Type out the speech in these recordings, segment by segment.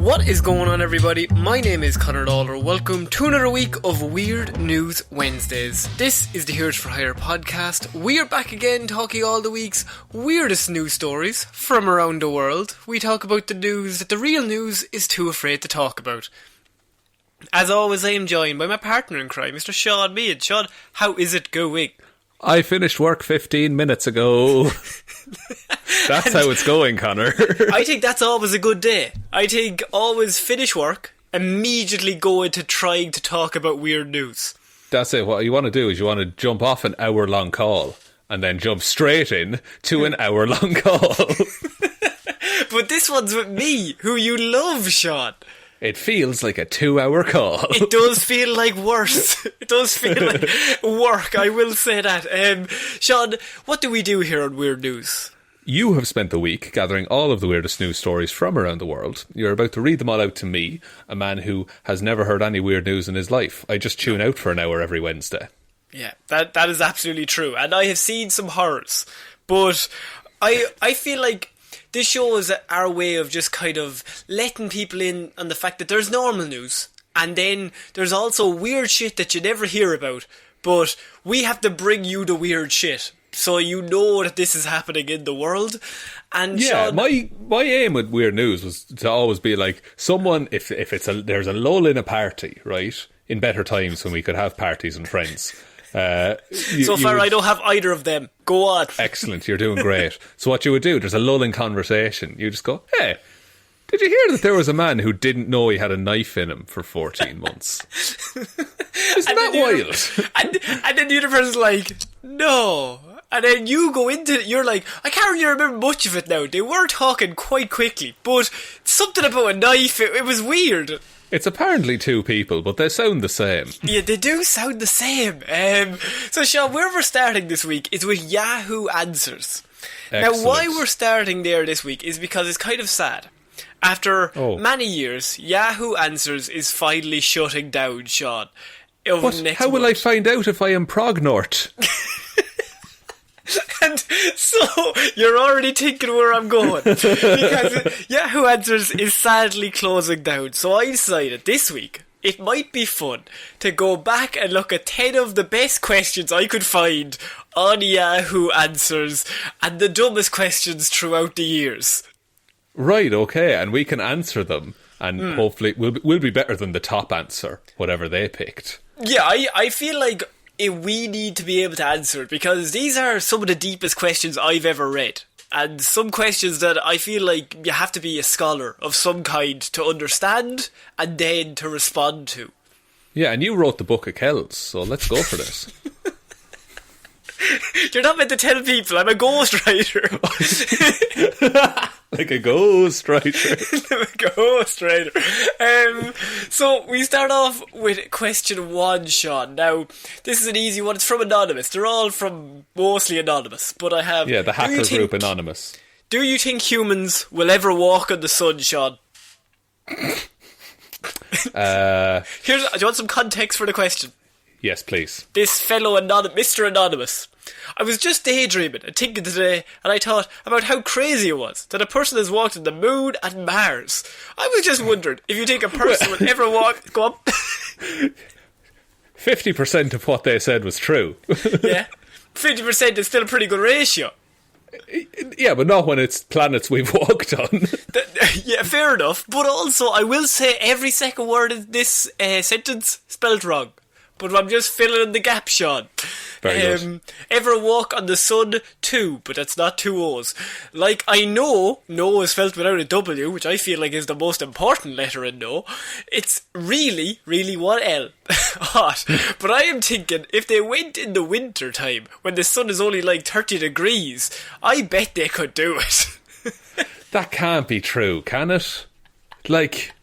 What is going on, everybody? My name is Ciara Lawler. Welcome to another week of Weird News Wednesdays. This is the Heroes for Hire podcast. We are back again talking all the week's weirdest news stories from around the world. We talk about the news that the real news is too afraid to talk about. As always, I am joined by my partner in crime, Mr. Shaun Mead. Shaun, how is it going? I finished work 15 minutes ago. That's how it's going, Connor. I think that's always a good day. I think always finish work, immediately go into trying to talk about weird news. That's it. What you want to do is you want to jump off an hour-long call and then jump straight in to an hour-long call. But this one's with me, who you love, Shaun. It feels like a 2-hour call. It does feel like worse. It does feel like work, I will say that. Shaun, what do we do here on Weird News? You have spent the week gathering all of the weirdest news stories from around the world. You're about to read them all out to me, a man who has never heard any weird news in his life. I just tune out for an hour every Wednesday. Yeah, that is absolutely true. And I have seen some horrors. But I feel like this show is our way of just kind of letting people in on the fact that there's normal news, and then there's also weird shit that you never hear about, but we have to bring you the weird shit, so you know that this is happening in the world. And yeah, Shaun, my aim with weird news was to always be like, someone, if there's a lull in a party, right, in better times when we could have parties and friends. I don't have either of them. Go on. Excellent, you're doing great. So what you would do, there's a lull in conversation. You just go, hey, did you hear that there was a man who didn't know he had a knife in him for 14 months? Isn't that wild? And then the other person's like, no. And then you go into it, you're like, I can't really remember much of it now. They were talking quite quickly, but something about a knife, it was weird. It's apparently two people, but they sound the same. Yeah, they do sound the same. So, Shaun, where we're starting this week is with Yahoo Answers. Excellent. Now, why we're starting there this week is because it's kind of sad. After many years, Yahoo Answers is finally shutting down, Shaun. How will I find out if I am prognort? And so, you're already thinking where I'm going. Because Yahoo Answers is sadly closing down. So I decided this week, it might be fun to go back and look at 10 of the best questions I could find on Yahoo Answers, and the dumbest questions throughout the years. Right, okay, and we can answer them, and hopefully we'll be better than the top answer, whatever they picked. Yeah, I feel like we need to be able to answer it, because these are some of the deepest questions I've ever read, and some questions that I feel like you have to be a scholar of some kind to understand and then to respond to. Yeah, and you wrote the book of K.I.S.S, so let's go for this. You're not meant to tell people, I'm a ghostwriter. Like a ghostwriter. I'm a ghostwriter. So we start off with question 1, Shaun. Now, this is an easy one. It's from Anonymous. They're all from mostly Anonymous, but I have... Yeah, the hacker group Anonymous. Do you think humans will ever walk on the sun, Shaun? Do you want some context for the question? Yes, please. This fellow Mr. Anonymous. I was just daydreaming and thinking today, and I thought about how crazy it was that a person has walked on the moon and Mars. I was just wondering if you think a person would ever walk... Go up. 50% of what they said was true. Yeah. 50% is still a pretty good ratio. Yeah, but not when it's planets we've walked on. Yeah, fair enough. But also, I will say every second word in this sentence spelled wrong. But I'm just filling in the gap, Shaun. Very good. Ever walk on the sun? 2, but that's not 2 O's. Like, I know no is spelled without a W, which I feel like is the most important letter in no. It's really, really one L. Hot. But I am thinking, if they went in the winter time, when the sun is only like 30 degrees, I bet they could do it. That can't be true, can it? Like...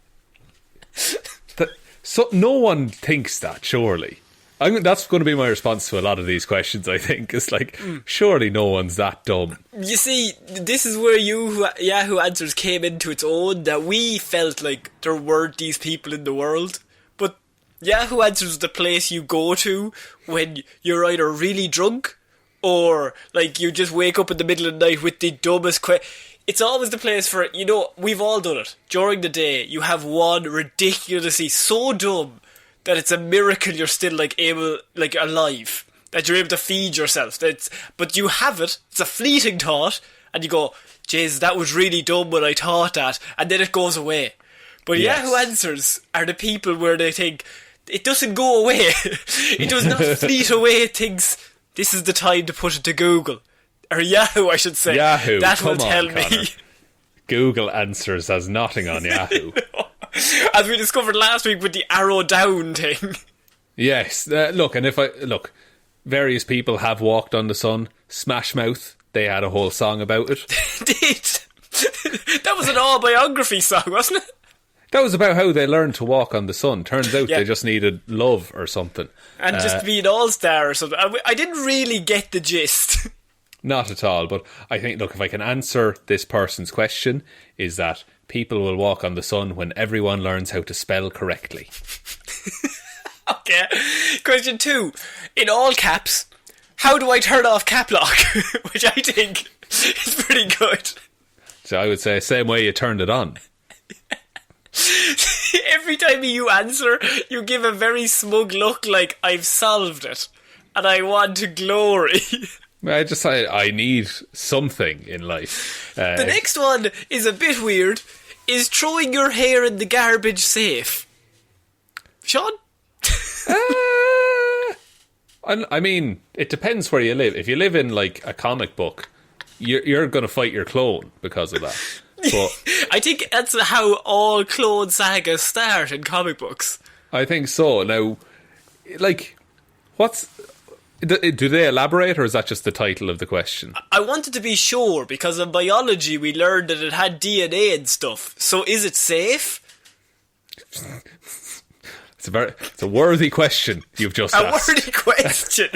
So no one thinks that, surely. That's going to be my response to a lot of these questions, I think. It's like, surely no one's that dumb. You see, this is where Yahoo Answers came into its own, that we felt like there weren't these people in the world. But Yahoo Answers is the place you go to when you're either really drunk or like you just wake up in the middle of the night with the dumbest question. It's always the place for, you know, we've all done it. During the day, you have one ridiculously so dumb that it's a miracle you're still like able, like alive, that you're able to feed yourself. But you have it, it's a fleeting thought, and you go, jeez, that was really dumb when I thought that, and then it goes away. But yes. Yahoo Answers are the people where they think, it doesn't go away. It does not fleet away. It thinks, this is the time to put it to Google. Or Yahoo, I should say. Yahoo, that will tell Connor. me. Google Answers has nothing on Yahoo. As we discovered last week with the arrow down thing. Yes, look, various people have walked on the sun. Smash Mouth, they had a whole song about it. Did? That was an autobiography song, wasn't it? That was about how they learned to walk on the sun. Turns out they just needed love or something. And just be an all-star or something. I didn't really get the gist. Not at all, but I think, look, if I can answer this person's question, is that people will walk on the sun when everyone learns how to spell correctly. Okay. Question 2. In all caps, how do I turn off cap lock? Which I think is pretty good. So I would say, same way you turned it on. Every time you answer, you give a very smug look like, I've solved it, and I want to glory. I need something in life. The next one is a bit weird. Is throwing your hair in the garbage safe? Shaun? I mean, it depends where you live. If you live in, like, a comic book, you're going to fight your clone because of that. But I think that's how all clone sagas start in comic books. I think so. Now, like, do they elaborate, or is that just the title of the question? I wanted to be sure, because in biology we learned that it had DNA and stuff. So is it safe? It's a worthy question you've just asked. A worthy question.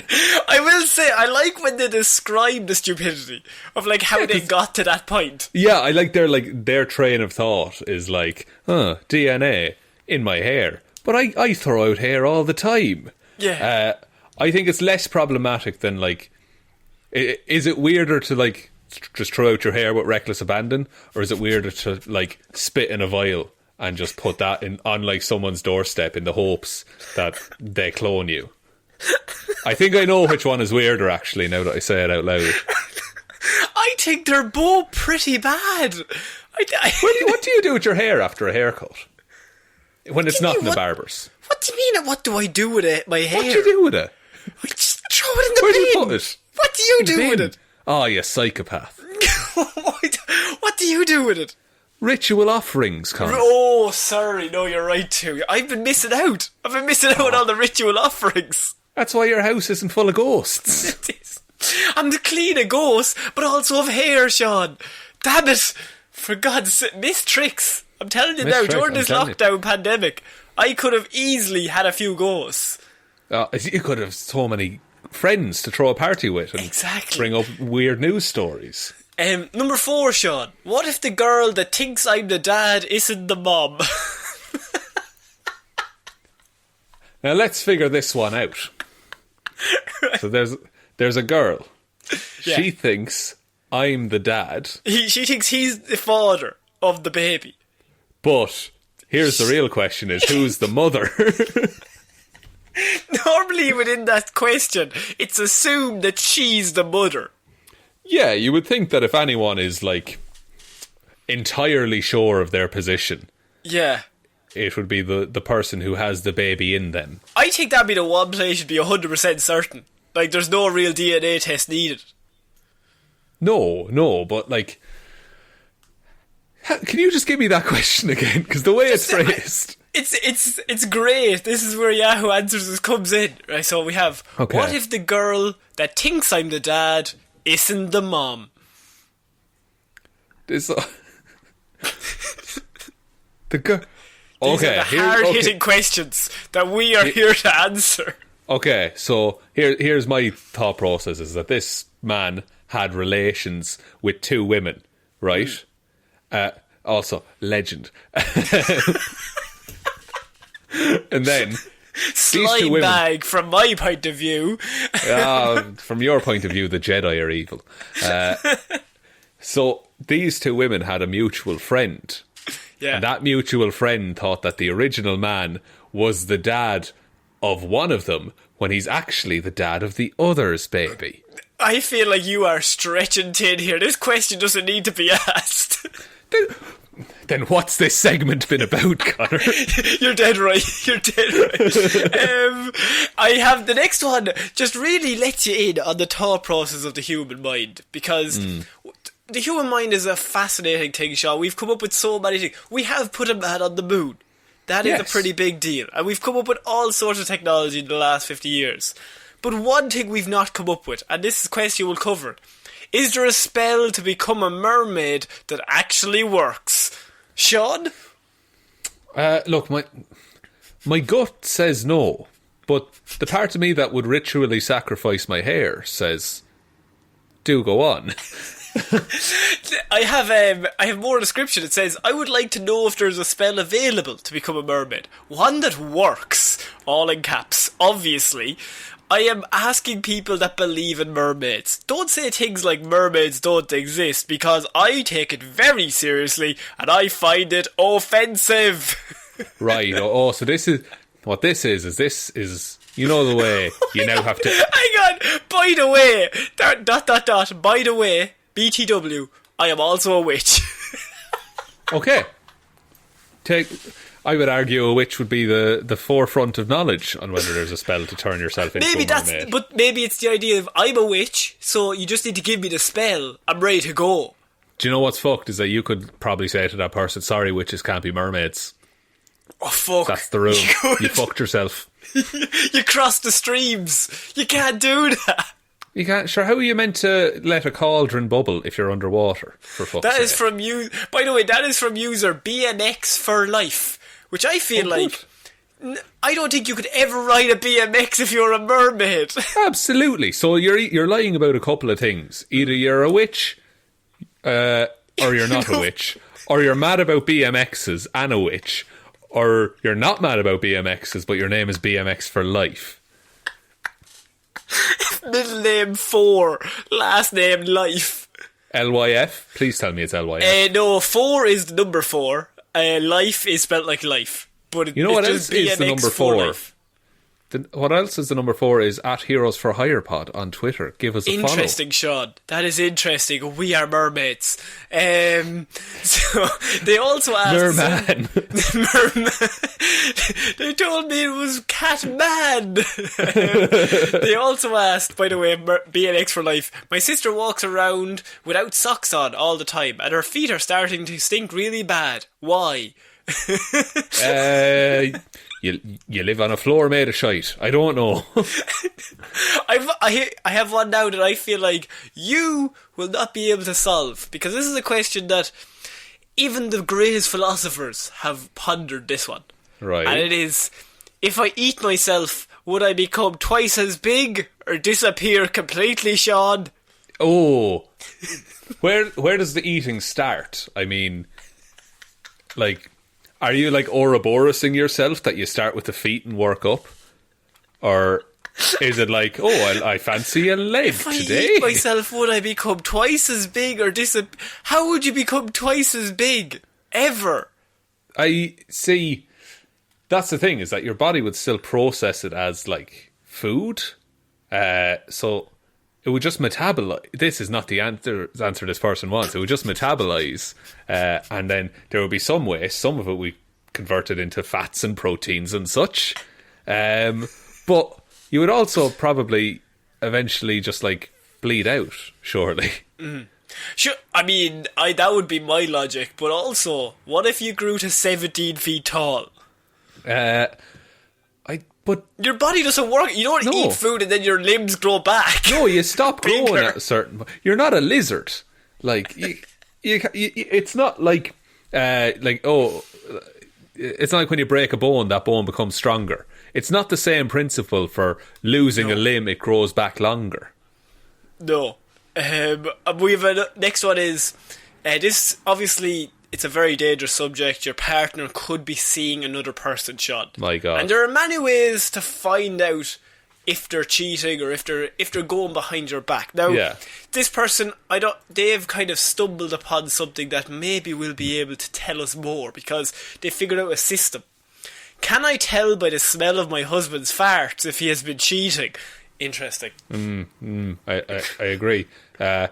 I will say, I like when they describe the stupidity of like how they got to that point. Yeah, I like their train of thought is like, DNA in my hair, but I throw out hair all the time. Yeah. I think it's less problematic than, like, is it weirder to, like, just throw out your hair with reckless abandon, or is it weirder to, like, spit in a vial and just put that on, like, someone's doorstep in the hopes that they clone you? I think I know which one is weirder, actually, now that I say it out loud. I think they're both pretty bad. What do you do with your hair after a haircut? When it's not in the barber's? What do you mean, what do I do with it, my hair? What do you do with it? I just throw it in the bin. Where do you put it? What do you do with it? Oh, you psychopath. What do you do with it? Ritual offerings, Connor. Oh, sorry. No, you're right too. I've been missing out. I've been missing out on all the ritual offerings. That's why your house isn't full of ghosts. It is. I'm the clean of ghosts, but also of hair, Shaun. Damn it. For God's sake, miss tricks. I'm telling you now, during this lockdown pandemic, I could have easily had a few goes. You could have so many friends to throw a party with and bring up weird news stories. Number 4, Shaun. What if the girl that thinks I'm the dad isn't the mom? Now let's figure this one out. Right. So there's a girl. Yeah. She thinks I'm the dad. She thinks he's the father of the baby. But here's the real question is, who's the mother? Normally within that question, it's assumed that she's the mother. Yeah, you would think that if anyone is, like, entirely sure of their position, yeah, it would be the person who has the baby in them. I think that'd be the one place you'd be 100% certain. Like, there's no real DNA test needed. No, but, like, can you just give me that question again? Because the way it's phrased... It's great. This is where Yahoo Answers comes in. Right, so we have, what if the girl that thinks I'm the dad isn't the mom? The girl... These are the hard-hitting questions that we are here to answer. Okay, so here's my thought process, is that this man had relations with 2 women, right? Also, legend. And then Slime bag from my point of view. From your point of view, the Jedi are evil. So these two women had a mutual friend. Yeah. And that mutual friend thought that the original man was the dad of one of them when he's actually the dad of the other's baby. I feel like you are stretching tin here. This question doesn't need to be asked. Then what's this segment been about, Connor? You're dead right. I have the next one. Just really lets you in on the thought process of the human mind, because the human mind is a fascinating thing, Shaun. We've come up with so many things. We have put a man on the moon. That is a pretty big deal. And we've come up with all sorts of technology in the last 50 years. But one thing we've not come up with, and this is a question we'll cover, is there a spell to become a mermaid that actually works? Shaun? Look, my gut says no, but the part of me that would ritually sacrifice my hair says, do go on. I have more description. It says, I would like to know if there's a spell available to become a mermaid. One that works, all in caps, obviously. I am asking people that believe in mermaids. Don't say things like mermaids don't exist, because I take it very seriously and I find it offensive. Right. Oh, so this is what this is, you know, the way you now have to. Hang on. By the way, ... By the way, BTW, I am also a witch. Okay. I would argue a witch would be the forefront of knowledge on whether there's a spell to turn yourself into a mermaid. But maybe it's the idea of, I'm a witch, so you just need to give me the spell. I'm ready to go. Do you know what's fucked is that you could probably say to that person, sorry, witches can't be mermaids. Oh, fuck. That's the rule. You fucked yourself. You crossed the streams. You can't do that. You can't. Sure, how are you meant to let a cauldron bubble if you're underwater? For fuck's sake. That is from you. By the way, that is from user BMX for life. Which I feel like, I don't think you could ever ride a BMX if you're a mermaid. Absolutely. So you're lying about a couple of things. Either you're a witch, or you're not a witch, or you're mad about BMXs and a witch, or you're not mad about BMXs, but your name is BMX for life. Middle name 4, last name Life. LYF? Please tell me it's LYF. No, 4 is the number 4. Life is spelled like life. But you know what else is the number 4? What else is the number 4 is at Heroes for Hire Pod on Twitter. Give us a follow. Interesting, Shaun. That is interesting. We are mermaids. So they also asked... Merman. They told me it was Catman. They also asked, by the way, BMX for life. My sister walks around without socks on all the time, and her feet are starting to stink really bad. Why? You live on a floor made of shite. I don't know. I have one now that I feel like you will not be able to solve, because this is a question that even the greatest philosophers have pondered this one. Right. And it is, if I eat myself, would I become twice as big or disappear completely, Shaun? Oh. Where does the eating start? I mean, like, are you like Ouroborosing yourself that you start with the feet and work up? Or is it like, oh, I fancy a leg today? If I eat myself, would I become twice as big or How would you become twice as big? Ever? I see. That's the thing, is that your body would still process it as like food. So it would just metabolize. This is not the answer this person wants. It would just metabolize, and then there would be some waste. Some of it we converted into fats and proteins and such. But you would also probably eventually just like bleed out, surely. Mm. Sure, I mean, that would be my logic. But also, what if you grew to 17 feet tall? But your body doesn't work. You don't eat food and then your limbs grow back. No, you stop growing at a certain point. You're not a lizard. Like, it's not like, it's not like when you break a bone, that bone becomes stronger. It's not the same principle for losing a limb, it grows back longer. No. We have next one is, this obviously it's a very dangerous subject. Your partner could be seeing another person, Shaun. My God. And there are many ways to find out if they're cheating or if they're going behind your back. Now, this person, they've kind of stumbled upon something that maybe will be able to tell us more because they figured out a system. Can I tell by the smell of my husband's farts if he has been cheating? Interesting. I agree. Why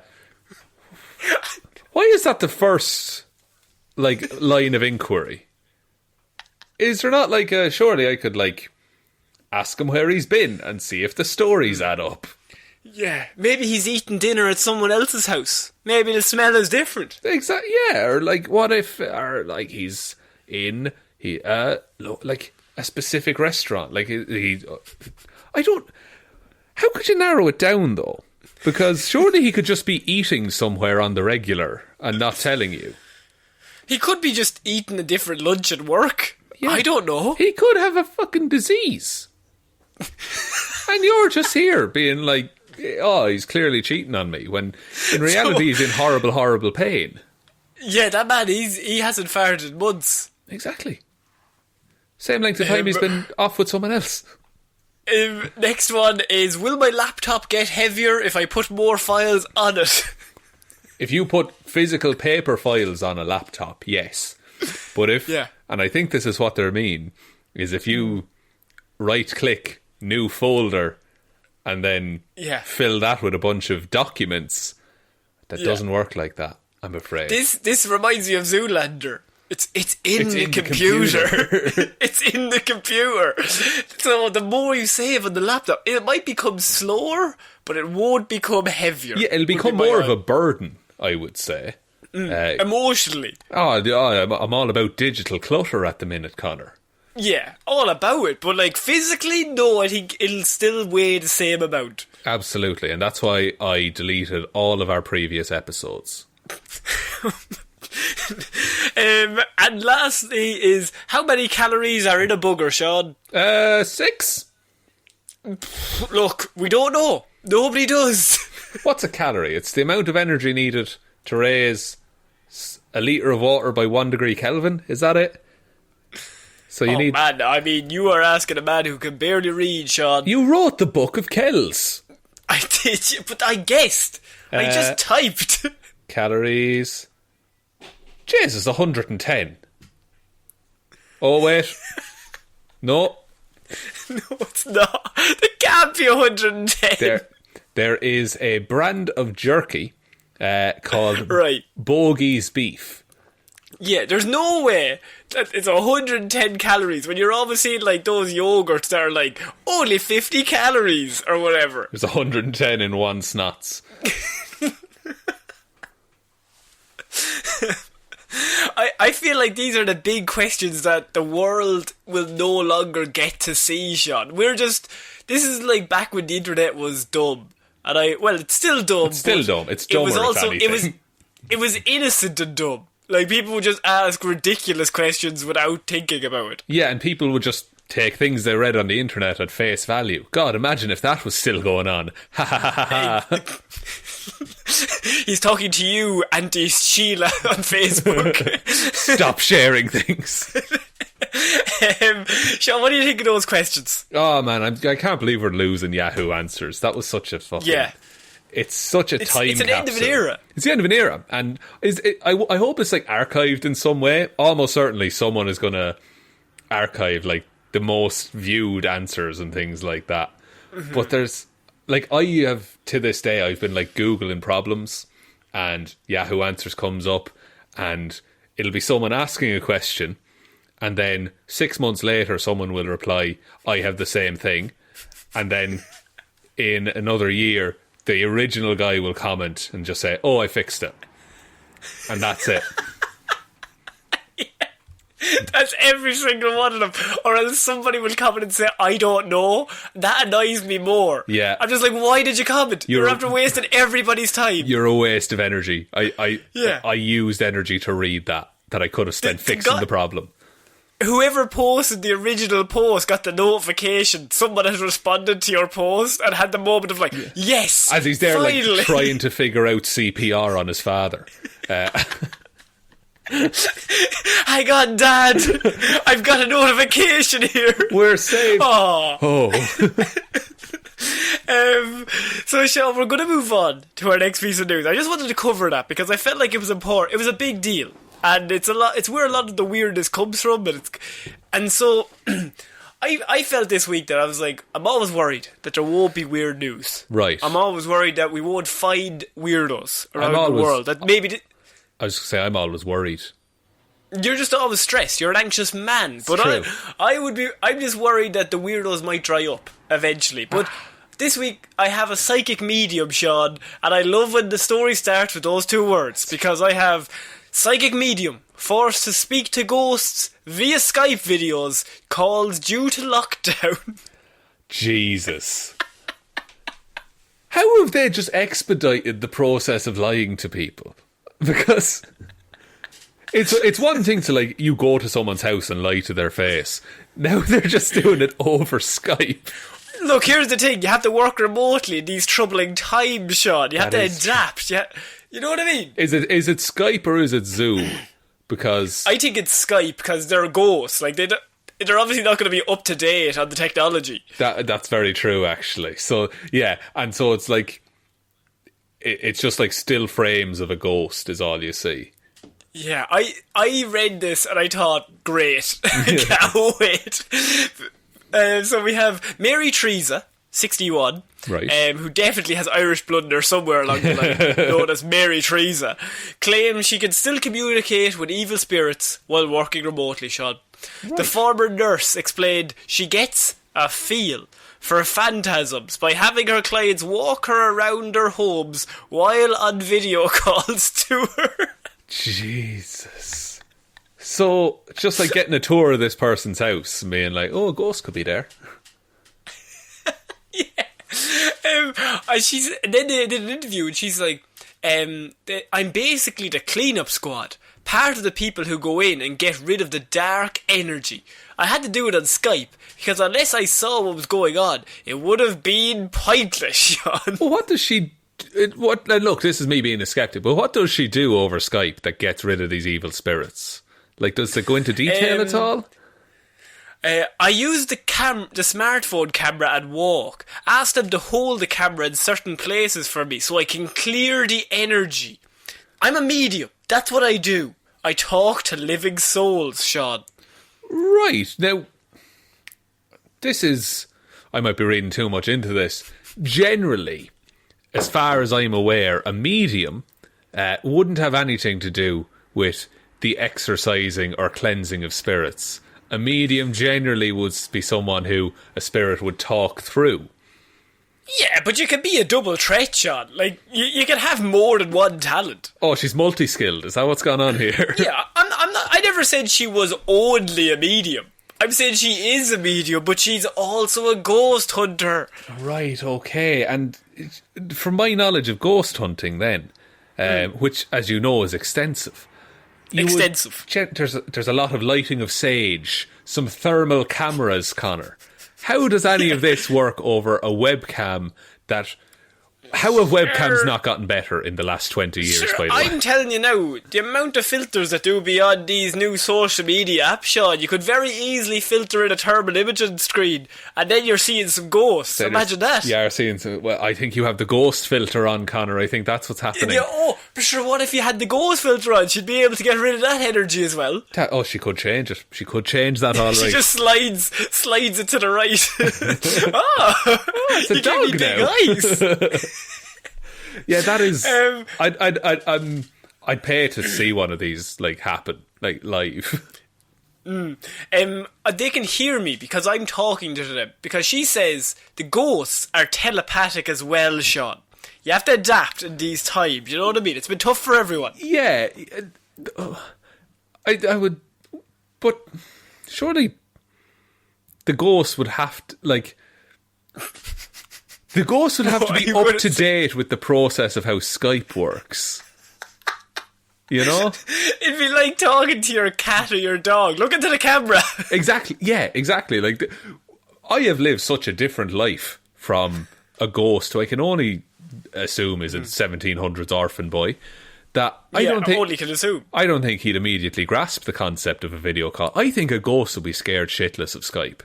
is that the first line of inquiry? Is there not surely I could ask him where he's been and see if the stories add up? Yeah, maybe he's eating dinner at someone else's house. Maybe the smell is different. Exactly. Yeah, or what if he's in a specific restaurant? I don't. How could you narrow it down though? Because surely he could just be eating somewhere on the regular and not telling you. He could be just eating a different lunch at work. Yeah. I don't know. He could have a fucking disease. And you're just here being like, oh, he's clearly cheating on me, when in reality he's in horrible, horrible pain. Yeah, that man, he hasn't farted in months. Exactly. Same length of time he's been off with someone else. Next one is, will my laptop get heavier if I put more files on it? If you put physical paper files on a laptop, yes. But and I think this is what they mean, is if you right-click new folder and then fill that with a bunch of documents, that doesn't work like that, I'm afraid. This reminds me of Zoolander. It's in the computer. It's in the computer. So the more you save on the laptop, it might become slower, but it won't become heavier. Yeah, it'll become more of a burden, I would say. Emotionally. I'm all about digital clutter at the minute, Connor. Yeah, all about it. But physically, no, I think it'll still weigh the same amount. Absolutely, and that's why I deleted all of our previous episodes. And lastly is, how many calories are in a booger, Shaun? 6. Look, we don't know. Nobody does. What's a calorie? It's the amount of energy needed to raise a litre of water by 1 degree Kelvin. Is that it? So you need... man, I mean, you are asking a man who can barely read, Shaun. You wrote the book of K.I.S.S. I did, but I guessed. I just typed. Calories... Jesus, 110. Oh, wait. No. No, it's not. It can't be 110. There is a brand of jerky called Bogey's Beef. Yeah, there's no way that it's 110 calories when you're always seeing those yogurts that are only 50 calories or whatever. There's 110 in one snots. I feel like these are the big questions that the world will no longer get to see, Shaun. This is back when the internet was dumb. And it's still dumb. It's still dumb. It's dumber, it was innocent and dumb. People would just ask ridiculous questions without thinking about it. Yeah, and people would just take things they read on the internet at face value. God, imagine if that was still going on. Ha ha ha ha. He's talking to you, Auntie Sheila, on Facebook. Stop sharing things. Shaun, what do you think of those questions? Oh man, I can't believe we're losing Yahoo answers. That was such a fucking... Yeah. It's such a time capsule. It's an end of an era. It's the end of an era. And I hope it's archived in some way. Almost certainly someone is going to archive the most viewed answers and things like that. Mm-hmm. But there's... I have, to this day, I've been Googling problems and Yahoo Answers comes up and it'll be someone asking a question and then 6 months later someone will reply, I have the same thing. And then in another year, the original guy will comment and just say, oh, I fixed it. And that's it. That's every single one of them. Or else somebody will comment and say, I don't know. That annoys me more. Yeah. I'm just why did you comment? You're after wasting everybody's time. You're a waste of energy. I used energy to read that I could have spent fixing the problem. Whoever posted the original post got the notification someone has responded to your post and had the moment of yes, as he's there finally. Trying to figure out CPR on his father. Hang on, Dad. I've got a notification here. We're safe. Oh. So, Shaun, we're going to move on to our next piece of news. I just wanted to cover that because I felt like it was important. It was a big deal. And it's where a lot of the weirdness comes from. And so... I felt this week that I was like, I'm always worried that there won't be weird news. Right. I'm always worried that we won't find weirdos around the world. That maybe... I was going to say, I'm always worried. You're just always stressed. You're an anxious man. But true. I'm just worried that the weirdos might dry up eventually. But this week, I have a psychic medium, Shaun, and I love when the story starts with those two words, because I have psychic medium forced to speak to ghosts via Skype videos called due to lockdown. Jesus. How have they just expedited the process of lying to people? Because it's one thing to, like, you go to someone's house and lie to their face. Now they're just doing it over Skype. Look, here's the thing. You have to work remotely in these troubling times, Shaun. You have to adapt. You know what I mean? Is it Skype or is it Zoom? Because I think it's Skype because they're ghosts. Like they're obviously not going to be up to date on the technology. That's very true, actually. So yeah, and so it's like it's just like still frames of a ghost is all you see. Yeah, I read this and I thought, great, I can't wait. So we have Mary Teresa, 61, right. Who definitely has Irish blood in her somewhere along the line, known as Mary Teresa, claims she can still communicate with evil spirits while working remotely, Shaun. Right. The former nurse explained she gets a feel for phantasms by having her clients walk her around their homes while on video calls to her. Jesus. So, just like getting a tour of this person's house and being like, oh, a ghost could be there. Yeah. And then they did an interview and she's like, I'm basically the cleanup squad. Part of the people who go in and get rid of the dark energy. I had to do it on Skype because unless I saw what was going on, it would have been pointless, Shaun. Well, what does she... Look, this is me being a skeptic, but what does she do over Skype that gets rid of these evil spirits? Like, does it go into detail at all? I used the smartphone camera and walk. Asked them to hold the camera in certain places for me so I can clear the energy. I'm a medium. That's what I do. I talk to living souls, Shaun. Right. Now, this is... I might be reading too much into this. Generally, as far as I'm aware, a medium wouldn't have anything to do with the exorcising or cleansing of spirits. A medium generally would be someone who a spirit would talk through. Yeah, but you can be a double threat, Shaun. Like, you can have more than one talent. Oh, she's multi-skilled. Is that what's going on here? Yeah, I never said she was only a medium. I'm saying she is a medium, but she's also a ghost hunter. Right, okay. And from my knowledge of ghost hunting then, which, as you know, is extensive... There's a lot of lighting of sage, some thermal cameras, Connor. How does any of this work over a webcam that... How have webcams not gotten better in the last 20 years, by the way? I'm telling you now, the amount of filters that do be on these new social media apps, Shaun, you could very easily filter in a thermal imaging screen, and then you're seeing some ghosts. Imagine that. Yeah, you're seeing some... Well, I think you have the ghost filter on, Connor. I think that's what's happening. Yeah, but sure, what if you had the ghost filter on? She'd be able to get rid of that energy as well. She could change it. She could change that, all right. She just slides it to the right. It's a dog now. Big eyes. Yeah, that is... I'd pay to see one of these like happen, like live. They can hear me because I'm talking to them. Because she says the ghosts are telepathic as well, Shaun. You have to adapt in these times. You know what I mean? It's been tough for everyone. Yeah, I would, but surely the ghosts would have to like. The ghost would have to be up to date with the process of how Skype works. You know? It'd be like talking to your cat or your dog. Look into the camera. Exactly. Yeah, exactly. Like, I have lived such a different life from a ghost who I can only assume is a 1700s orphan boy that I only can assume. I don't think he'd immediately grasp the concept of a video call. I think a ghost would be scared shitless of Skype.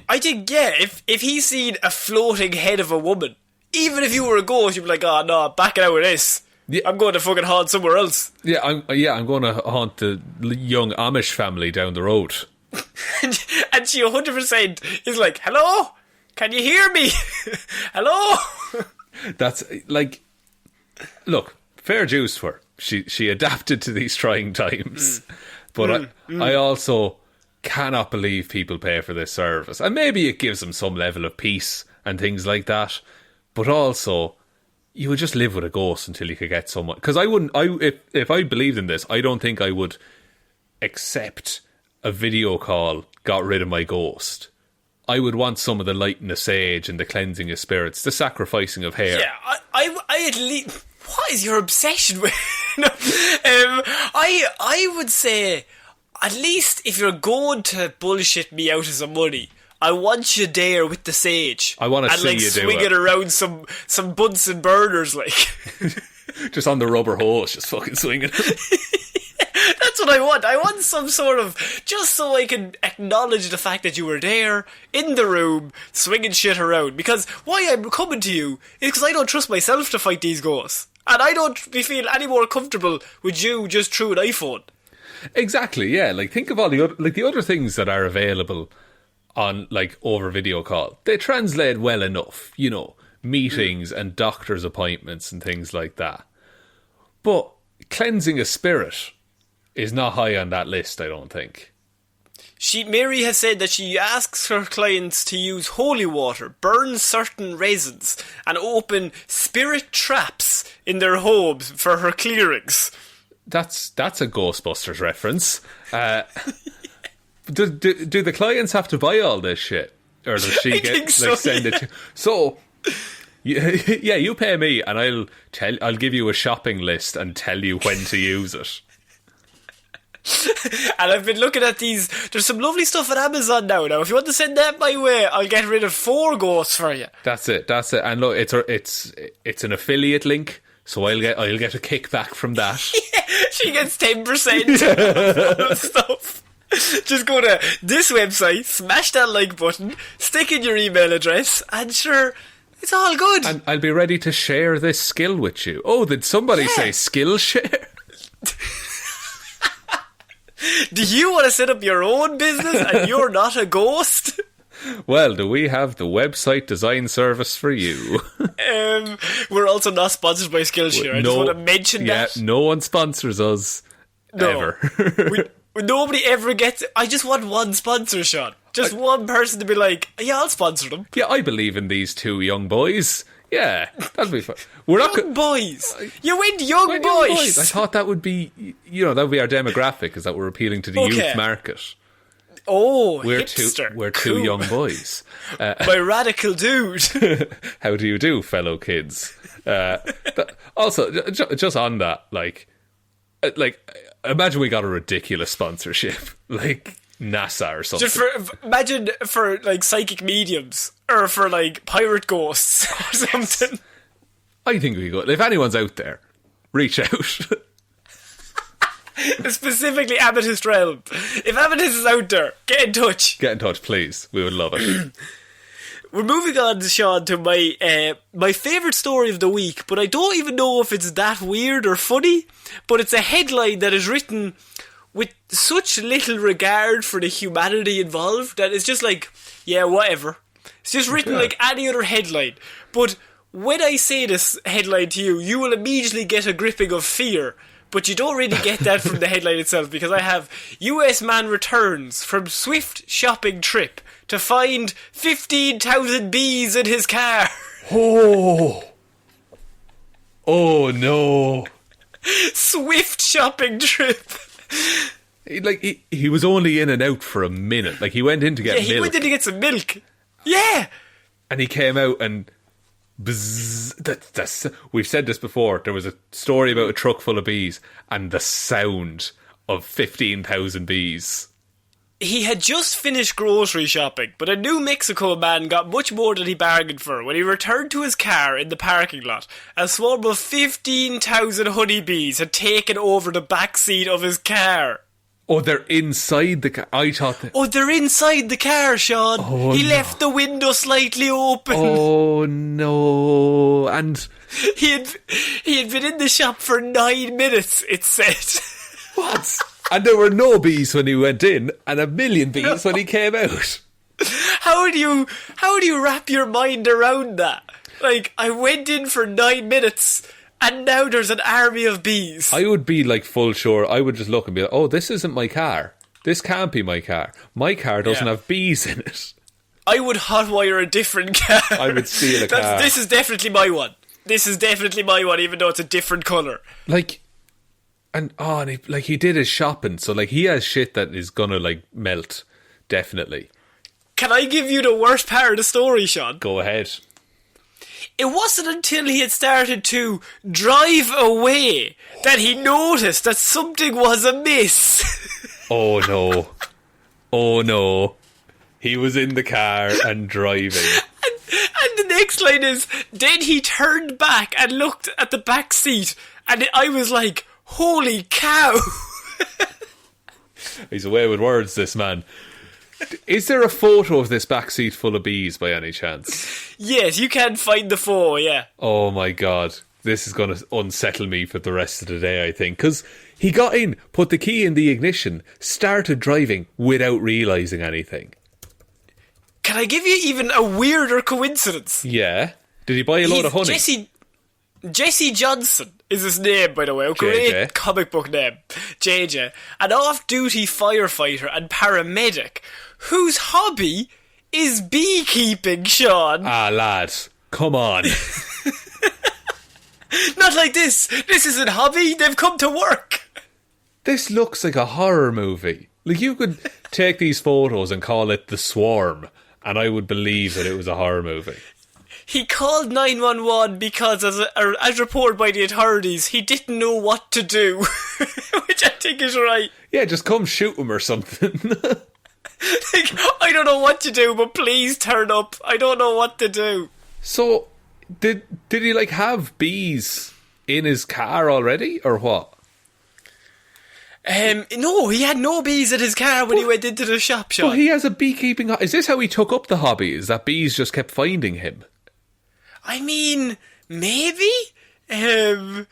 I think, if he's seen a floating head of a woman, even if you were a ghost, you'd be like, oh no, back it out with this. Yeah. I'm going to fucking haunt somewhere else. Yeah, I'm going to haunt the young Amish family down the road. and she 100% is like, hello? Can you hear me? Hello? That's like, look, fair dues for her. She adapted to these trying times. But I also cannot believe people pay for this service. And maybe it gives them some level of peace and things like that. But also, you would just live with a ghost until you could get someone. Because if I believed in this, I don't think I would accept a video call got rid of my ghost. I would want some of the lighting of sage and the cleansing of spirits, the sacrificing of hair. Yeah, I at least... What is your obsession with... I would say, at least if you're going to bullshit me out of some money, I want you there with the sage. I want to see you do it. And swing it around some Bunsen burners, like. Just on the rubber hose, just fucking swinging it. That's what I want. I want some sort of... Just so I can acknowledge the fact that you were there, in the room, swinging shit around. Because why I'm coming to you is because I don't trust myself to fight these ghosts. And I don't feel any more comfortable with you just through an iPhone. Exactly, yeah. Like, think of all the other things that are available on, like, over video call. They translate well enough, you know, meetings and doctor's appointments and things like that. But cleansing a spirit is not high on that list, I don't think. Mary has said that she asks her clients to use holy water, burn certain resins, and open spirit traps in their homes for her clearings. That's a Ghostbusters reference. Do the clients have to buy all this shit, or does she send it? So, yeah, you pay me, and I'll give you a shopping list and tell you when to use it. And I've been looking at these. There's some lovely stuff at Amazon now. If you want to send that my way, I'll get rid of 4 ghosts for you. That's it. And look, it's an affiliate link, so I'll get a kickback from that. Yeah, she gets 10% of stuff. Just go to this website, smash that like button, stick in your email address, and sure, it's all good. And I'll be ready to share this skill with you. Oh, did somebody say skill share? Do you want to set up your own business and you're not a ghost? Well, do we have the website design service for you? We're also not sponsored by Skillshare. I just want to mention that. Yeah, no one sponsors us. No. Ever. Nobody ever gets... I just want one sponsor, Shaun. Just one person to be like, yeah, I'll sponsor them. Yeah, I believe in these 2 young boys. Yeah, that'll be fun. Young boys. You went young boys. I thought that would be, that would be our demographic, is that we're appealing to the youth market. Oh, we're hipster. We're cool. 2 young boys. My radical dude. How do you do, fellow kids? Also, just on that, like, imagine we got a ridiculous sponsorship, like NASA or something. Imagine for like psychic mediums or for like pirate ghosts or something. I think we could. If anyone's out there, reach out. Specifically Amethyst Realm. If Amethyst is out there, get in touch. Get in touch, please. We would love it. We're moving on, Shaun, to my favourite story of the week, but I don't even know if it's that weird or funny, but it's a headline that is written with such little regard for the humanity involved that it's just like, yeah, whatever. It's just written like any other headline. But when I say this headline to you, you will immediately get a gripping of fear. But you don't really get that from the headline itself, because I have US man returns from swift shopping trip to find 15,000 bees in his car. Oh no. Swift shopping trip. He was only in and out for a minute. Like, he went in to get milk. Yeah, he went in to get some milk. Yeah. And he came out and... Bzzz, we've said this before. There was a story about a truck full of bees, and the sound of 15,000 bees he had just finished grocery shopping, but a New Mexico man got much more than he bargained for. When he returned to his car in the parking lot, a swarm of 15,000 honeybees had taken over the back seat of his car. Oh, they're inside the car. I thought Oh, they're inside the car, Shaun. Oh, he left the window slightly open. Oh, no. And he had been in the shop for 9 minutes, it said. What? And there were no bees when he went in, and a million bees when he came out. How do you wrap your mind around that? Like, I went in for 9 minutes, and now there's an army of bees. I would be like full sure. I would just look and be like, oh, this isn't my car. This can't be my car. My car doesn't have bees in it. I would hotwire a different car. I would steal a car. This is definitely my one. This is definitely my one, even though it's a different colour. Like, and he did his shopping, so like he has shit that is gonna like melt, definitely. Can I give you the worst part of the story, Shaun? Go ahead. It wasn't until he had started to drive away that he noticed that something was amiss. Oh no. Oh no. He was in the car and driving. And the next line is, then he turned back and looked at the back seat, and I was like, holy cow. He's away with words, this man. Is there a photo of this backseat full of bees by any chance? Yes, you can find the photo, yeah. Oh my god. This is going to unsettle me for the rest of the day, I think. Because he got in, put the key in the ignition, started driving without realising anything. Can I give you even a weirder coincidence? Yeah. Did he buy a load of honey? Jesse Johnson is his name, by the way. A great comic book name. JJ. An off-duty firefighter and paramedic whose hobby is beekeeping, Shaun. Ah, lad. Come on. Not like this. This isn't hobby. They've come to work. This looks like a horror movie. Like, you could take these photos and call it The Swarm, and I would believe that it was a horror movie. He called 911 because, as reported by the authorities, he didn't know what to do. Which I think is right. Yeah, just come shoot him or something. Like, I don't know what to do, but please turn up. I don't know what to do. So, did he, like, have bees in his car already, or what? No, he had no bees in his car when he went into the shop. Well, he has a beekeeping... Is this how he took up the hobby? Is that bees just kept finding him? I mean, maybe? I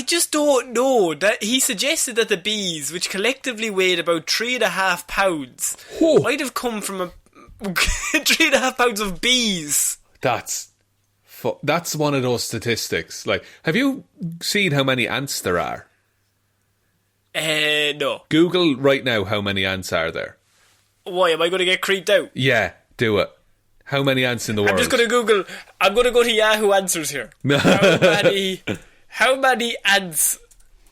just don't know. That he suggested that the bees, which collectively weighed about 3.5 pounds, might have come from 3.5 pounds of bees. That's one of those statistics. Like, have you seen how many ants there are? No. Google right now how many ants are there. Why, am I going to get creeped out? Yeah, do it. How many ants in the world? I'm just going to Google. I'm going to go to Yahoo Answers here. How many ants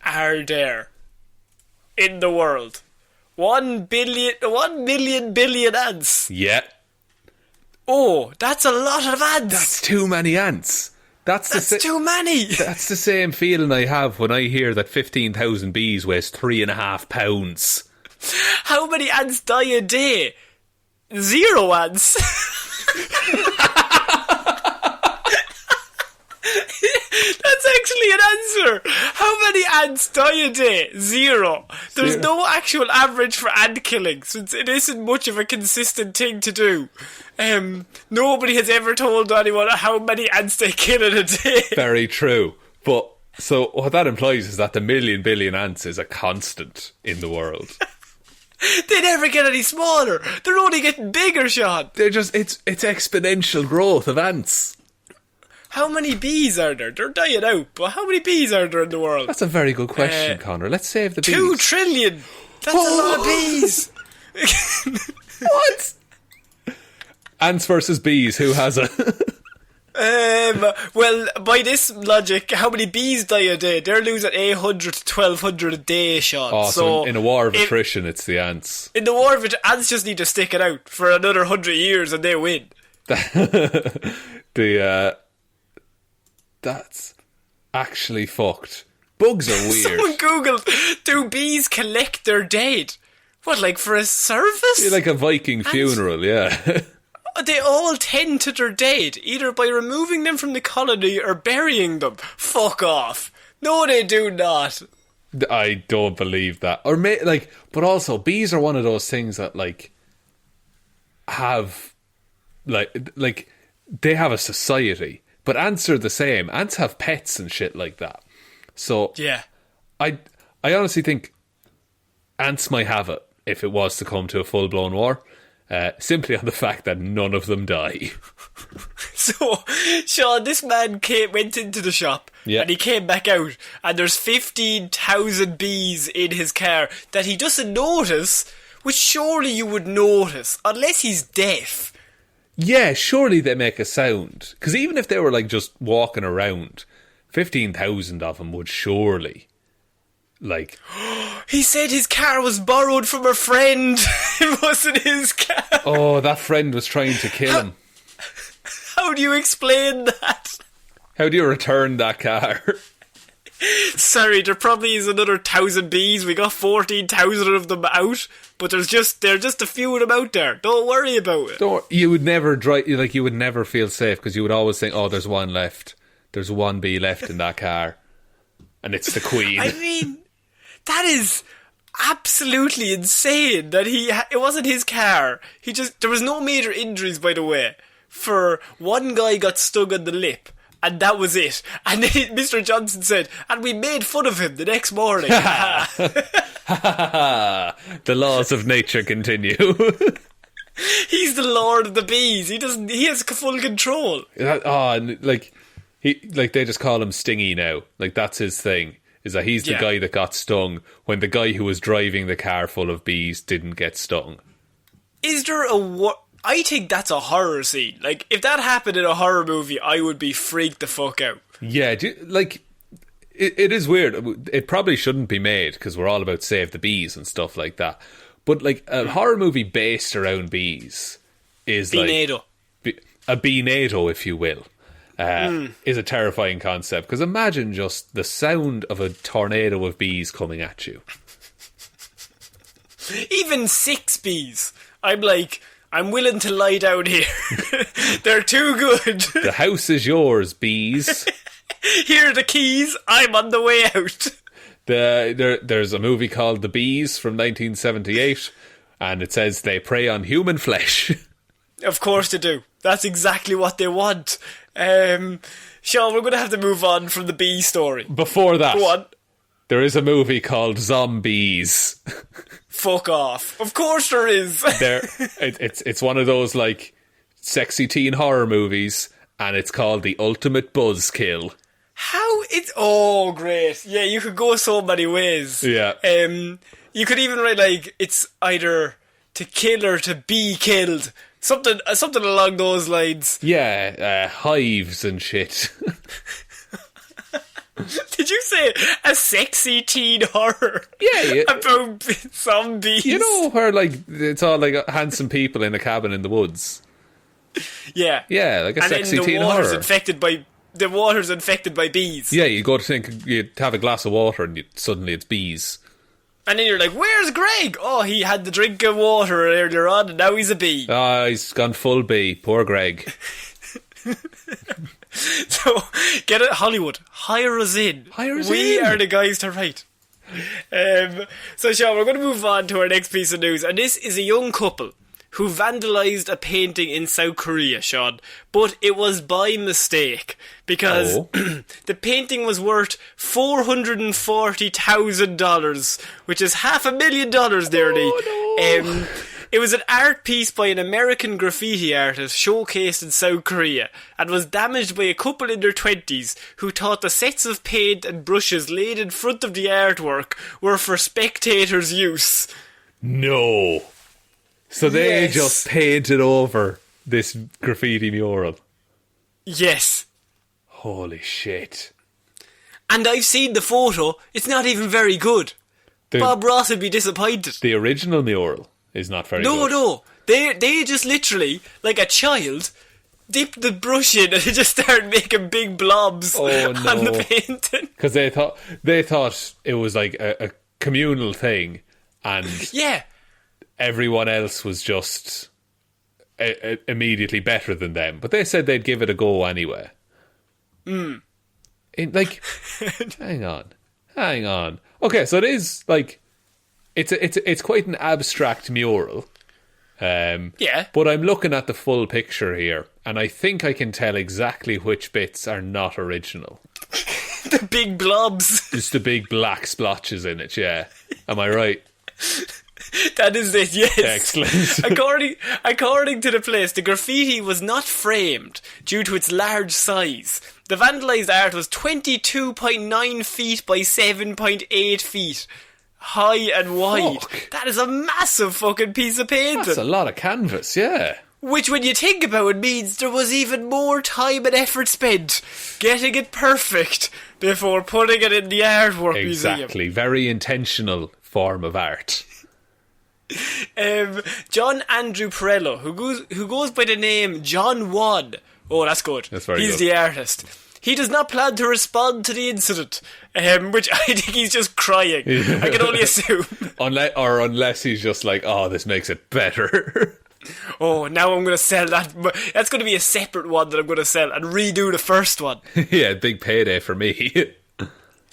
are there in the world? 1 million billion ants. Yeah. Oh, that's a lot of ants. That's too many ants. That's too many. That's the same feeling I have when I hear that 15,000 bees weighs 3.5 pounds. How many ants die a day? 0 ants. That's actually an answer. How many ants die a day? 0. There's no actual average for ant killing, since it isn't much of a consistent thing to do. Nobody has ever told anyone how many ants they kill in a day. Very true. But so what that implies is that the billion ants is a constant in the world. They never get any smaller. They're only getting bigger, Shaun. They're just it's exponential growth of ants. How many bees are there? They're dying out, but how many bees are there in the world? That's a very good question, Connor. Let's save the bees. 2 trillion. That's a lot of bees. What? Ants versus bees, who has a... Well, by this logic, how many bees die a day? They're losing 800 to 1,200 a day, Shaun. Oh, so in a war of attrition, it's the ants. In the war of attrition, ants just need to stick it out for another 100 years and they win. That's actually fucked. Bugs are weird. Someone Googled, do bees collect their dead? What, like for a service? Yeah, like a Viking funeral, yeah. They all tend to their dead, either by removing them from the colony or burying them. Fuck off. No, they do not. I don't believe that. Or but also bees are one of those things that have like they have a society, but ants are the same. Ants have pets and shit like that. So yeah, I honestly think ants might have it if it was to come to a full blown war. Simply on the fact that none of them die. So, Shaun, this man went into the shop and he came back out and there's 15,000 bees in his car that he doesn't notice, which surely you would notice, unless he's deaf. Yeah, surely they make a sound. Because even if they were just walking around, 15,000 of them would surely... He said his car was borrowed from a friend. It wasn't his car. Oh, that friend was trying to kill him. How do you explain that? How do you return that car? Sorry, there probably is another 1,000 bees. We got 14,000 of them out, but there's just a few of them out there. Don't worry about it. You would never drive. You would never feel safe because you would always think, "Oh, there's one left. There's one bee left in that car, and it's the queen." I mean, that is absolutely insane that it wasn't his car. There was no major injuries, by the way. For one guy got stung on the lip, and that was it. And then Mr. Johnson said, and we made fun of him the next morning. The laws of nature continue. He's the lord of the bees. He has full control. They just call him Stingy now. That's his thing. Is that he's the guy that got stung when the guy who was driving the car full of bees didn't get stung. Is there I think that's a horror scene. If that happened in a horror movie, I would be freaked the fuck out. Yeah, it is weird. It probably shouldn't be made because we're all about save the bees and stuff like that. But a horror movie based around bees is Beenado. A beenado, if you will. Is a terrifying concept because imagine just the sound of a tornado of bees coming at you. Even 6 bees, I'm willing to lie down here. They're too good. The house is yours, bees. Here are the keys. I'm on the way out. There's a movie called The Bees from 1978 and it says they prey on human flesh. Of course they do. That's exactly what they want. Shaun, we're going to have to move on from the bee story. Before that, go on. There is a movie called Zombies. Fuck off. Of course there is. It's one of those sexy teen horror movies, and it's called The Ultimate Buzzkill. Oh, great. Yeah, you could go so many ways. Yeah. You could even write it's either to kill or to be killed. Something along those lines. Yeah, hives and shit. Did you say a sexy teen horror? Yeah. About zombies? You know where it's all handsome people in a cabin in the woods. Yeah. Yeah, a sexy teen horror. The water's infected by bees. Yeah, you go to think you'd have a glass of water and suddenly it's bees. And then you're like, where's Greg? Oh, he had the drink of water earlier on and now he's a bee. He's gone full bee. Poor Greg. So, get it, Hollywood. Hire us in. We are the guys to write. So, Shaun, we're going to move on to our next piece of news. And this is a young couple who vandalised a painting in South Korea, Shaun. But it was by mistake. Because the painting was worth $440,000, which is $500,000 nearly. Oh, no. It was an art piece by an American graffiti artist showcased in South Korea and was damaged by a couple in their 20s who thought the sets of paint and brushes laid in front of the artwork were for spectators' use. No. So they just painted over this graffiti mural. Yes. Holy shit. And I've seen the photo. It's not even very good. Bob Ross would be disappointed. The original mural is not very good. No. They just literally, like a child, dipped the brush in and just started making big blobs on the painting. Because they thought it was like a communal thing. And yeah. everyone else was just immediately better than them. But they said they'd give it a go anyway. Like, hang on. Okay, so it is like it's quite an abstract mural. Yeah. But I'm looking at the full picture here, and I think I can tell exactly which bits are not original. The big blobs. Just the big black splotches in it, yeah. Am I right? That is it, yes. Excellent. According to the place, the graffiti was not framed due to its large size. The vandalised art was 22.9 feet by 7.8 feet. High and wide. Fuck. That is a massive fucking piece of painting. That's a lot of canvas, yeah. Which, when you think about it, means there was even more time and effort spent getting it perfect before putting it in the artwork museum. Exactly. Very intentional form of art. John Andrew Perello, who goes by the name John Wad. Oh, that's good. That's very He's good. the artist. He does not plan to respond to the incident, which I think he's just crying. I can only assume. Unless he's just like, oh, this makes it better. Oh, now I'm going to sell that. That's going to be a separate one that I'm going to sell and redo the first one. Yeah, big payday for me.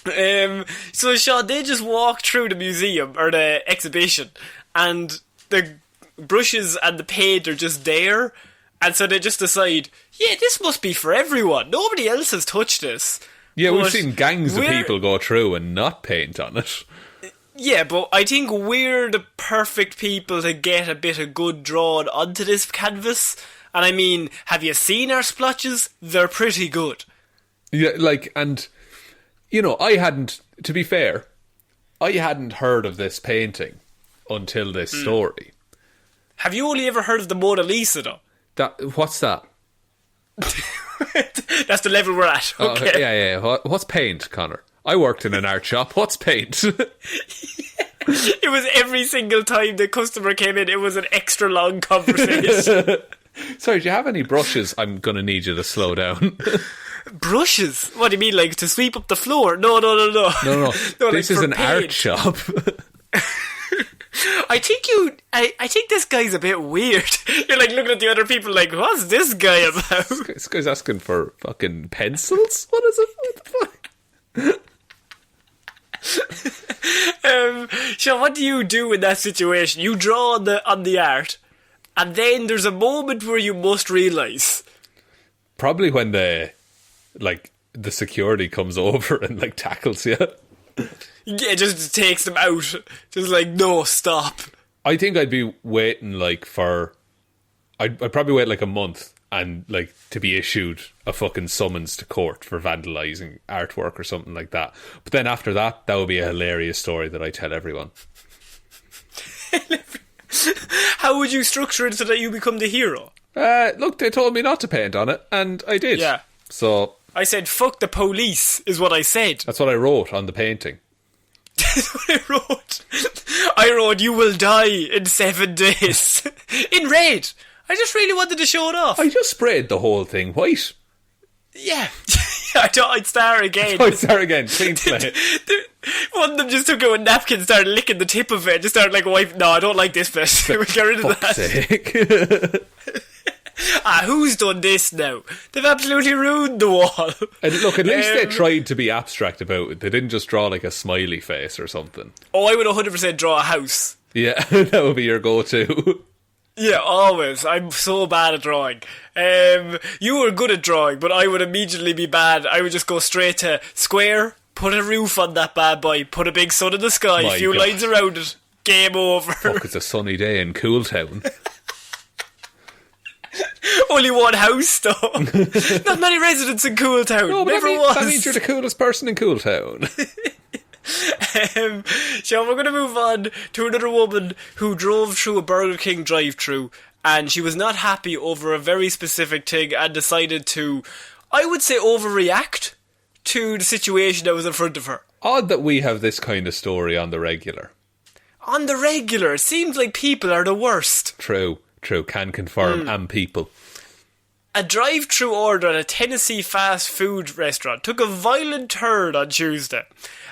So, Shaun, they just walk through the museum, or the exhibition, and the brushes and the paint are just there. And so they just decide, yeah, this must be for everyone. Nobody else has touched this. Yeah, we've seen gangs of people go through and not paint on it. Yeah, but I think we're the perfect people to get a bit of good drawing onto this canvas. And I mean, have you seen our splotches? They're pretty good. Yeah, like, and, you know, to be fair, I hadn't heard of this painting until this story. Have you only ever heard of the Mona Lisa, though? What's that? That's the level we're at. Okay. Yeah. What's paint, Connor? I worked in an art shop. What's paint? It was every single time the customer came in, it was an extra long conversation. Sorry, do you have any brushes? I'm going to need you to slow down. Brushes? What do you mean, like to sweep up the floor? No. No. No, this like is an paint. art shop. I think this guy's a bit weird. You're like looking at the other people like, what's this guy about? This guy's asking for fucking pencils? What is it? What the fuck? So what do you do in that situation? You draw on the art, and then there's a moment where you must realise. Probably when the security comes over and like tackles you. Yeah, it just takes them out. Just like, no, stop. I think I'd be waiting I'd probably wait like a month and like to be issued a fucking summons to court for vandalising artwork or something like that. But then after that would be a hilarious story that I tell everyone. How would you structure it so that you become the hero? Look, they told me not to paint on it, and I did. Yeah. So I said, fuck the police, is what I said. That's what I wrote on the painting. That's what I wrote. I wrote, you will die in 7 days. In red. I just really wanted to show it off. I just sprayed the whole thing white. Yeah. I thought I'd start again. Clean slate. One of them just took out a napkin and started licking the tip of it. Just started like wiping. No, I don't like this bit. We get rid of that. Sake. Who's done this now? They've absolutely ruined the wall. And look, at least they tried to be abstract about it. They didn't just draw like a smiley face or something. Oh, I would 100% draw a house. Yeah, that would be your go-to. Yeah, always. I'm so bad at drawing. You were good at drawing, but I would immediately be bad. I would just go straight to square, put a roof on that bad boy, put a big sun in the sky, a few lines around it, game over. Fuck, it's a sunny day in Cooltown. Only one house, though. Not many residents in Cooltown. No, but Never was. That means you're the coolest person in Cooltown. So we're going to move on to another woman who drove through a Burger King drive-thru, and she was not happy over a very specific thing and decided to, I would say, overreact to the situation that was in front of her. Odd that we have this kind of story on the regular. On the regular? It seems like people are the worst. True, can confirm, and people. A drive-through order at a Tennessee fast food restaurant took a violent turn on Tuesday.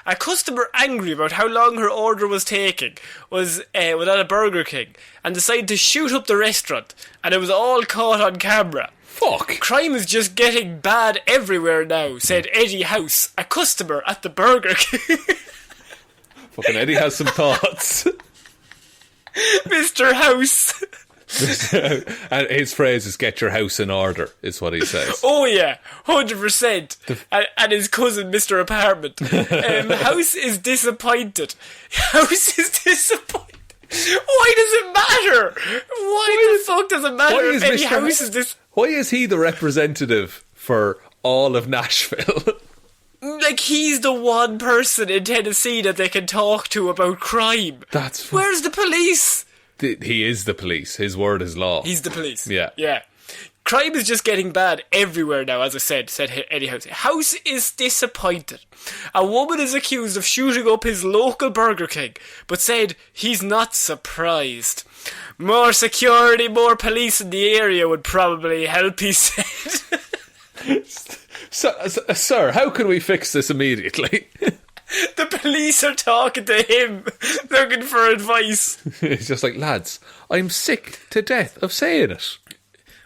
A customer angry about how long her order was taking was at a Burger King and decided to shoot up the restaurant, and it was all caught on camera. Fuck. Crime is just getting bad everywhere now, said Eddie House, a customer at the Burger King. Fucking Eddie has some thoughts. Mr. House. And his phrase is "get your house in order," is what he says. Oh yeah, 100%. And his cousin, Mr. Apartment. House is disappointed. House is disappointed. Why does it matter? Why the fuck does it matter if Eddie House is this? Why is he the representative for all of Nashville? Like, he's the one person in Tennessee that they can talk to about crime. Where's the police? He is the police. His word is law. He's the police. Yeah. Yeah. Crime is just getting bad everywhere now, as I said Eddie House. House is disappointed. A woman is accused of shooting up his local Burger King, but said he's not surprised. More security, more police in the area would probably help, he said. Sir, how can we fix this immediately? The police are talking to him, looking for advice. He's just like, lads, I'm sick to death of saying it.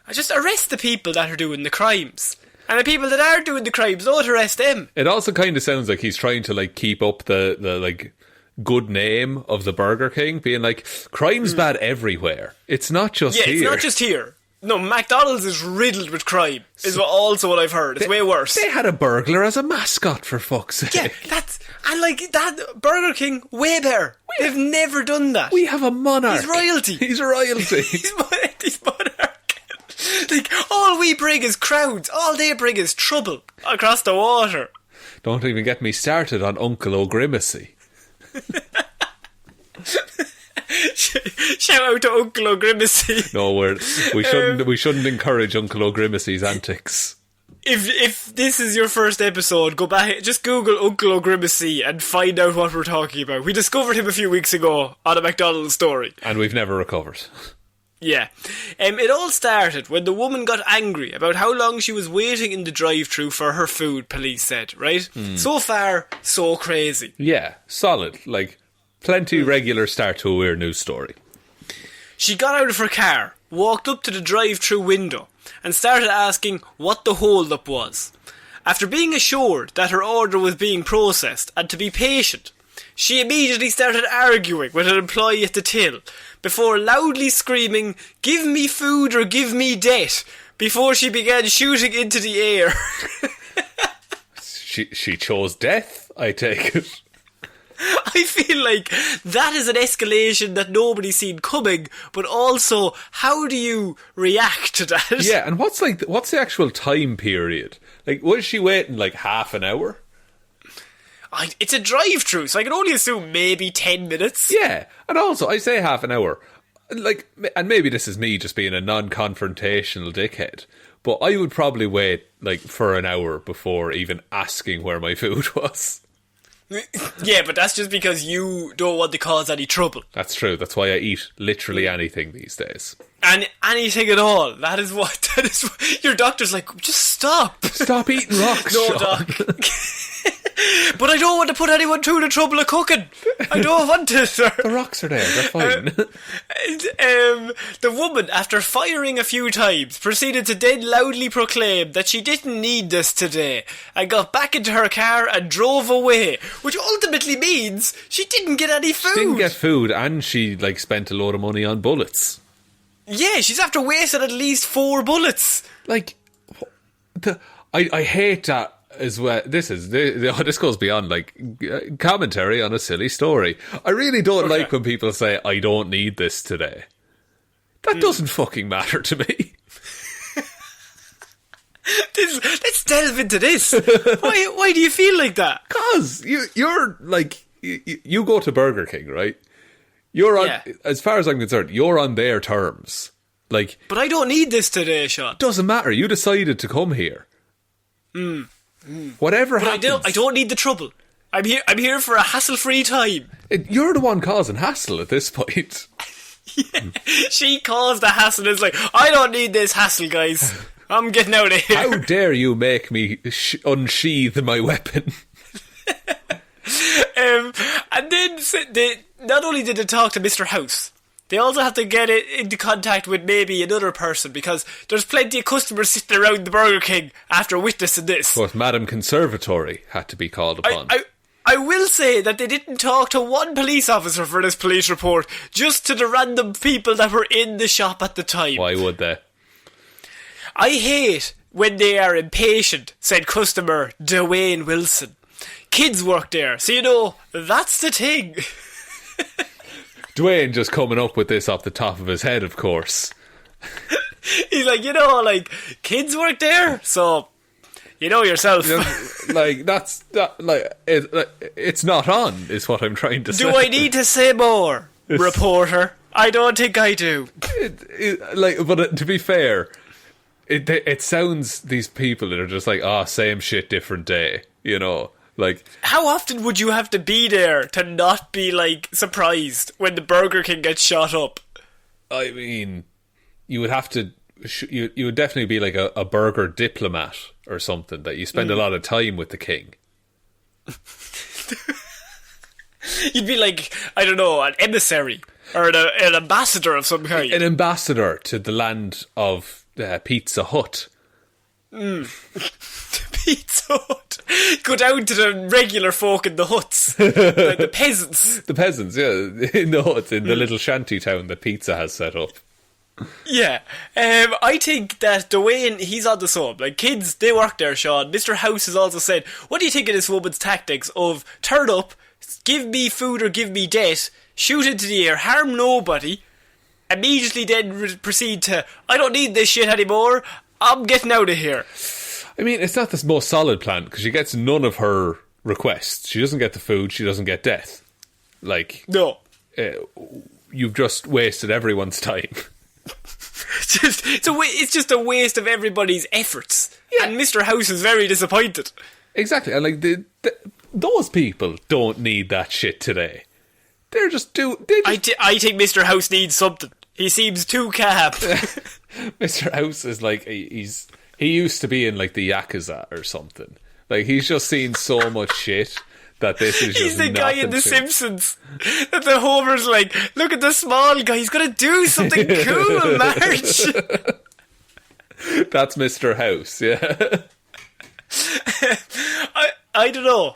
I just arrest the people that are doing the crimes. And the people that are doing the crimes, don't arrest them. It also kind of sounds like he's trying to keep up the like good name of the Burger King, being like, crime's bad everywhere. It's not just here. Yeah, it's not just here. No, McDonald's is riddled with crime, is also what I've heard. It's way worse. They had a burglar as a mascot, for fuck's sake. Yeah, that Burger King, way better. They've never done that. We have a monarch. He's royalty. He's royalty. He's monarch. Like, all we bring is crowds. All they bring is trouble across the water. Don't even get me started on Uncle O'Grimacy. Shout out to Uncle O'Grimacy. No, we shouldn't encourage Uncle O'Grimacy's antics. If this is your first episode, go back, just Google Uncle O'Grimacy and find out what we're talking about. We discovered him a few weeks ago on a McDonald's story. And we've never recovered. Yeah. It all started when the woman got angry about how long she was waiting in the drive-thru for her food, police said, right? So far, so crazy. Yeah, solid. Plenty regular start to a weird news story. She got out of her car, walked up to the drive-thru window, and started asking what the hold-up was. After being assured that her order was being processed and to be patient, she immediately started arguing with an employee at the till, before loudly screaming, "Give me food or give me death," before she began shooting into the air. She chose death, I take it. I feel like that is an escalation that nobody's seen coming, but also, how do you react to that? Yeah, and what's the actual time period? Was she waiting half an hour? It's a drive-thru, so I can only assume maybe 10 minutes. Yeah, and also, I say half an hour. And maybe this is me just being a non-confrontational dickhead, but I would probably wait, for an hour before even asking where my food was. Yeah, but that's just because you don't want to cause any trouble. That's true. That's why I eat literally anything these days. And anything at all. That is what your doctor's like, just stop. Stop eating rocks, No, Shaun. doc. But I don't want to put anyone through the trouble of cooking. I don't want to, sir. The rocks are there, they're fine. The woman, after firing a few times, proceeded to then loudly proclaim that she didn't need this today, and got back into her car and drove away, which ultimately means she didn't get any food. She didn't get food, and she spent a load of money on bullets. Yeah, she's after wasting at least 4 bullets. I hate that as well. This goes beyond commentary on a silly story. I really don't like when people say, "I don't need this today." That doesn't fucking matter to me. Let's delve into this. Why do you feel like that? Because you're you go to Burger King, right? You're on, as far as I'm concerned, you're on their terms. But I don't need this today, Shaun. Doesn't matter. You decided to come here. Whatever happens. I don't need the trouble. I'm here for a hassle-free time. You're the one causing hassle at this point. Yeah. She caused the hassle and is like, I don't need this hassle, guys. I'm getting out of here. How dare you make me unsheath my weapon? And then not only did they talk to Mr. House, they also have to get into contact with maybe another person, because there's plenty of customers sitting around the Burger King after witnessing this. But Madam Conservatory had to be called upon. I will say that they didn't talk to one police officer for this police report, just to the random people that were in the shop at the time. Why would they? I hate when they are impatient, said customer Dwayne Wilson. Kids work there, so that's the thing. Dwayne just coming up with this off the top of his head, of course. He's like, kids work there, so yourself. It's not on, is what I'm trying to say. Do I need to say more, reporter? I don't think I do. But to be fair, it sounds, these people that are just like, same shit, different day, How often would you have to be there to not be, surprised when the Burger King gets shot up? I mean, you would have to... You would definitely be like a burger diplomat or something, that you spend a lot of time with the king. You'd be like, I don't know, an emissary or an ambassador of some kind. An ambassador to the land of Pizza Hut. Pizza Hut. Go down to the regular folk in the huts. Like the peasants. The peasants, yeah. In the huts, in the little shanty town that Pizza has set up. Yeah. I think that Dwayne, he's on the sub. Kids, they work there, Shaun. Mr. House has also said, what do you think of this woman's tactics of turn up, give me food or give me debt, shoot into the air, harm nobody, immediately then proceed to, I don't need this shit anymore, I'm getting out of here. I mean, it's not the most solid plan, because she gets none of her requests. She doesn't get the food, she doesn't get death. No. You've just wasted everyone's time. It's just a waste of everybody's efforts. Yeah. And Mr. House is very disappointed. Exactly. And those people don't need that shit today. They're just I think Mr. House needs something. He seems too calm. Mr. House is he used to be in the Yakuza or something. He's just seen so much shit that this is just he's the guy in The Simpsons that the Homer's like, look at the small guy, he's gonna do something cool, Marge. That's Mr. House. Yeah. I don't know,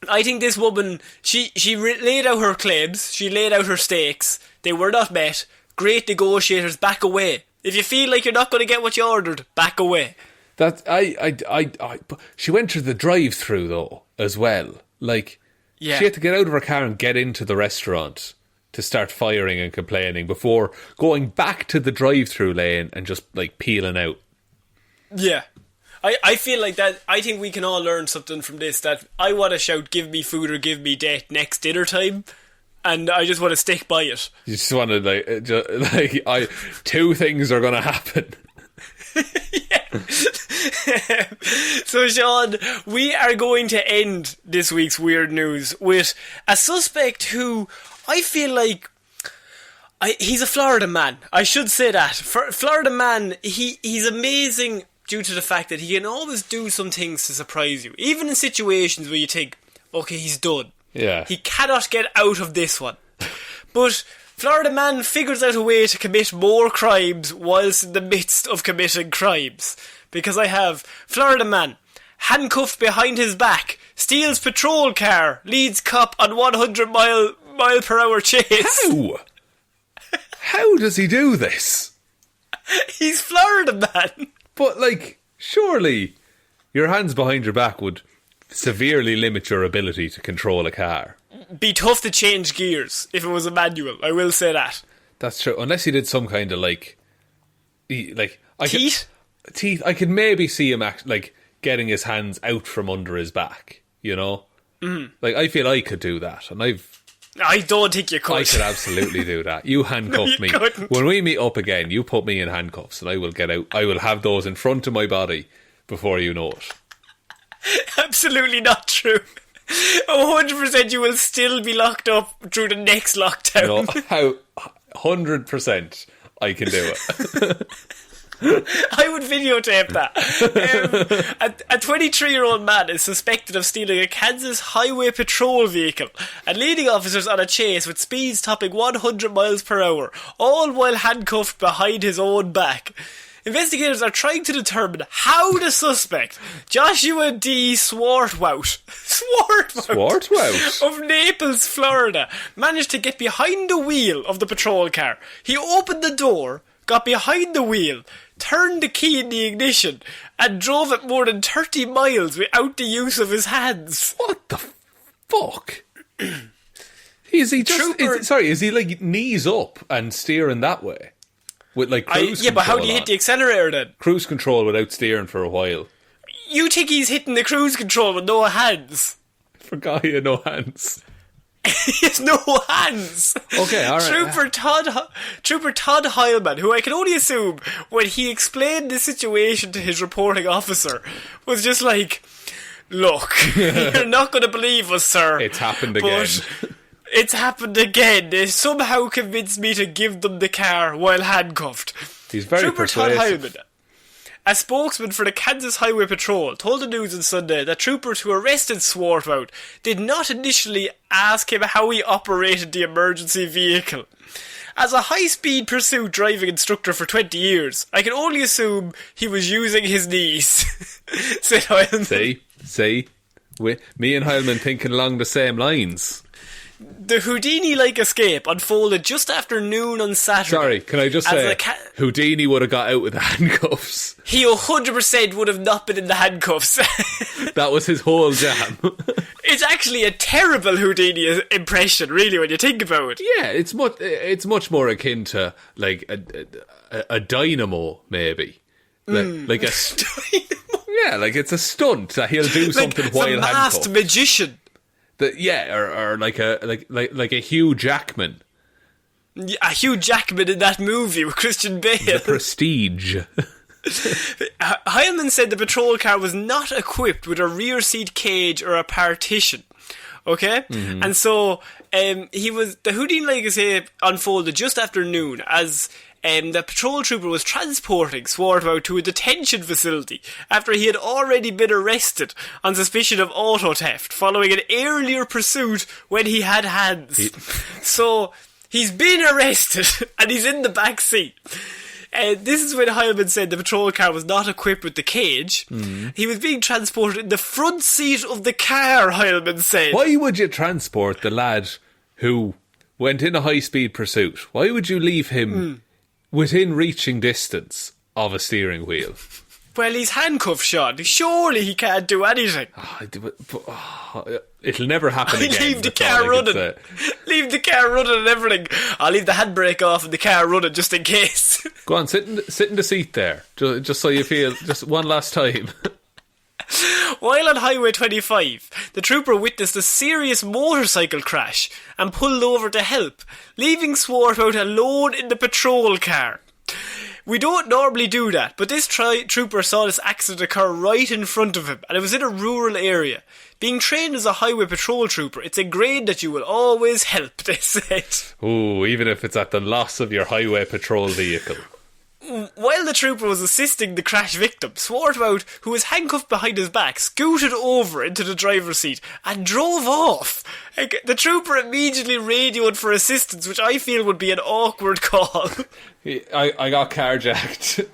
I think this woman, she laid out her claims, she laid out her stakes, they were not met. Great negotiators, back away. If you feel like you're not going to get what you ordered, back away. She went through the drive-through though as well. She had to get out of her car and get into the restaurant to start firing and complaining before going back to the drive-through lane and just peeling out. Yeah. I feel like that. I think we can all learn something from this, that I want to shout, give me food or give me death next dinner time. And I just want to stick by it. You just want to, two things are going to happen. Yeah. So, Shaun, we are going to end this week's Weird News with a suspect who I feel like he's a Florida man. I should say that. Florida man, he's amazing due to the fact that he can always do some things to surprise you. Even in situations where you think, okay, he's done. Yeah. He cannot get out of this one. But Florida man figures out a way to commit more crimes whilst in the midst of committing crimes. Because I have Florida man, handcuffed behind his back, steals patrol car, leads cop on 100 mile per hour chase. How? How does he do this? He's Florida man. But surely your hands behind your back would severely limit your ability to control a car. Be tough to change gears if it was a manual, I will say that. That's true, unless he did some kind of teeth? Teeth. I could maybe see him getting his hands out from under his back, Mm. I feel I could do that, and I don't think you could. I could absolutely do that. You handcuff me. Couldn't. When we meet up again, you put me in handcuffs and I will get out. I will have those in front of my body before you know it. Absolutely not true. 100% you will still be locked up through the next lockdown. How 100% I can do it. I would videotape that. A 23-year-old man is suspected of stealing a Kansas highway patrol vehicle and leading officers on a chase with speeds topping 100 miles per hour, all while handcuffed behind his own back. Investigators are trying to determine how the suspect, Joshua D. Swartwout of Naples, Florida, managed to get behind the wheel of the patrol car. He opened the door, got behind the wheel, turned the key in the ignition, and drove it more than 30 miles without the use of his hands. What the fuck? Is he like knees up and steering that way? With like cruise control. Yeah, but how do you hit the accelerator then? Cruise control without steering for a while. You think he's hitting the cruise control with no hands? Forgot he had no hands. He has no hands. Okay, alright. Trooper Todd Heilman, who I can only assume, when he explained the situation to his reporting officer, was just like, look, you're not going to believe us, sir. It's happened again. It's happened again. They somehow convinced me to give them the car while handcuffed. He's very Trooper persuasive. Todd Heilman, a spokesman for the Kansas Highway Patrol, told the news on Sunday that troopers who arrested Swartwout did not initially ask him how he operated the emergency vehicle. As a high-speed pursuit driving instructor for 20 years, I can only assume he was using his knees, said Heilman. See? Me and Heilman thinking along the same lines. The Houdini-like escape unfolded just after noon on Saturday. Sorry, can I just say, Houdini would have got out with the handcuffs. He 100% would have not been in the handcuffs. That was his whole jam. It's actually a terrible Houdini impression, really, when you think about it. Yeah, it's much more akin to, like, a dynamo, maybe. Like a... Dynamo? Yeah, like it's a stunt that he'll do something while handcuffed. Like a masked magician. Or like a Hugh Jackman. A Hugh Jackman in that movie with Christian Bale. The Prestige. Heilman said the patrol car was not equipped with a rear seat cage or a partition. Okay? Mm-hmm. And so the Houdini legacy unfolded just after noon as the patrol trooper was transporting Swartwout to a detention facility after he had already been arrested on suspicion of auto theft following an earlier pursuit when he had hands. So he's been arrested and he's in the back seat. This is when Heilman said the patrol car was not equipped with the cage. Mm. He was being transported in the front seat of the car, Heilman said. Why would you transport the lad who went in a high-speed pursuit? Why would you leave him within reaching distance of a steering wheel? Well, he's handcuffed, Shaun. Surely he can't do anything. It'll never happen again. Leave the car running. Leave the car running and everything. I'll leave the handbrake off and the car running just in case. Go on, sit in the seat there, just so you feel, just one last time. While on Highway 25, the trooper witnessed a serious motorcycle crash and pulled over to help, leaving Swartwout alone in the patrol car. We don't normally do that, but this trooper saw this accident occur right in front of him, and it was in a rural area. Being trained as a highway patrol trooper, it's ingrained that you will always help, they said. Ooh, even if it's at the loss of your highway patrol vehicle. While the trooper was assisting the crash victim, Swartwout, who was handcuffed behind his back, scooted over into the driver's seat and drove off. The trooper immediately radioed for assistance, which I feel would be an awkward call. I got carjacked.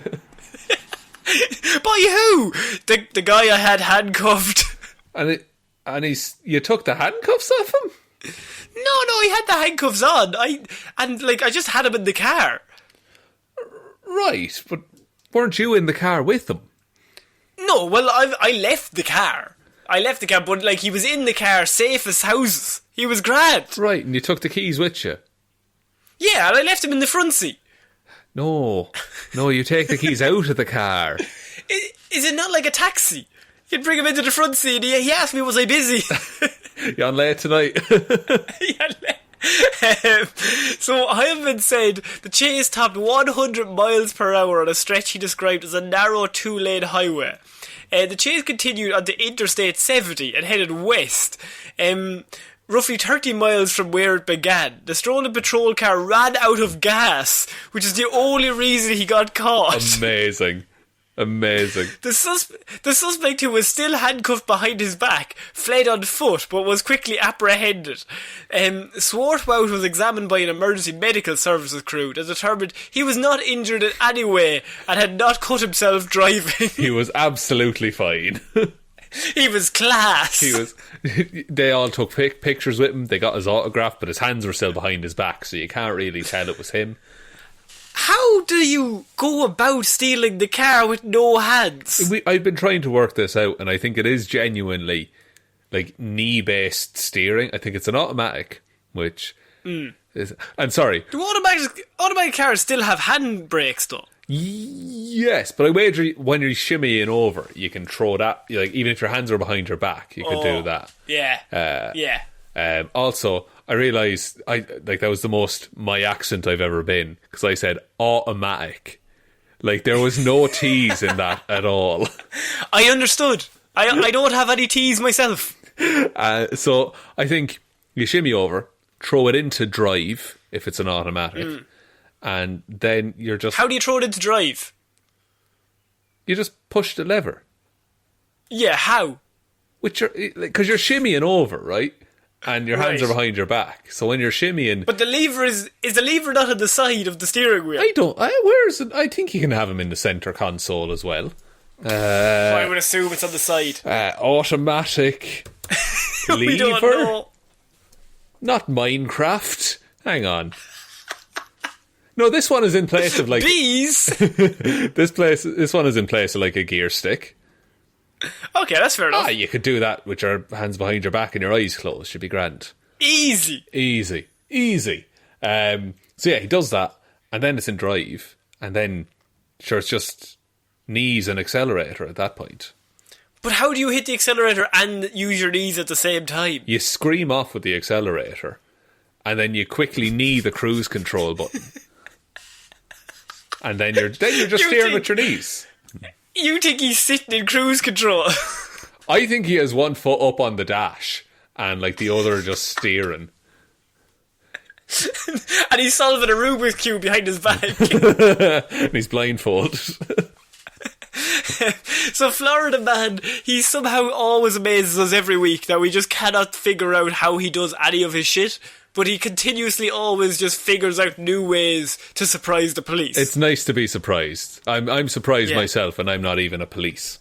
By who? The guy I had handcuffed. And you took the handcuffs off him? No, he had the handcuffs on. I just had him in the car. Right, but weren't you in the car with him? No, well, I left the car. But he was in the car, safe as houses. He was grand. Right, and you took the keys with you? Yeah, and I left him in the front seat. No, you take the keys out of the car. Is it not like a taxi? You'd bring him into the front seat and he asked me, was I busy? You on late tonight? So Hjelmroos said the chase topped 100 miles per hour on a stretch he described as a narrow 2-lane highway. The chase continued onto Interstate 70 and headed west. roughly 30 miles from where it began, the stolen patrol car ran out of gas, which is the only reason he got caught. Amazing. The suspect, who was still handcuffed behind his back, fled on foot but was quickly apprehended. Swartwout was examined by an emergency medical services crew that determined he was not injured in any way and had not cut himself driving. He was absolutely fine. He was class. They all took pictures with him. They got his autograph, but his hands were still behind his back, so you can't really tell it was him. How do you go about stealing the car with no hands? I've been trying to work this out, and I think it is genuinely like knee-based steering. I think it's an automatic, which is... I'm sorry. Do automatic cars still have handbrakes, though? Yes, but I wager when you're shimmying over, you can throw that, like, even if your hands are behind your back, you could do that. Yeah. Also, I realised that was the most my accent I've ever been, because I said automatic. Like, there was no T's in that at all. I understood. I don't have any T's myself. So I think you shimmy over, throw it into drive if it's an automatic, and then you're just... How do you throw it into drive? You just push the lever. Yeah, how? Because you're shimmying over, right? And your hands are behind your back. So when you're shimmying... But the lever is the lever not on the side of the steering wheel? Where is it? I think you can have them in the centre console as well. I would assume it's on the side. Automatic lever? We don't know. Not Minecraft. Hang on. No, this one is in place of like... Bees? This one is in place of like a gear stick. Okay, that's fair enough. You could do that with your hands behind your back and your eyes closed. Should be grand. Easy. So yeah, he does that, and then it's in drive, and then sure, it's just knees and accelerator at that point. But how do you hit the accelerator and use your knees at the same time? You scream off with the accelerator, and then you quickly knee the cruise control button, and then you're just steering with your knees. You think he's sitting in cruise control? I think he has one foot up on the dash and like the other just steering. And he's solving a Rubik's Cube behind his back. And he's blindfolded. So Florida Man, he somehow always amazes us every week that we just cannot figure out how he does any of his shit. But he continuously always just figures out new ways to surprise the police. It's nice to be surprised. I'm surprised myself, and I'm not even a police.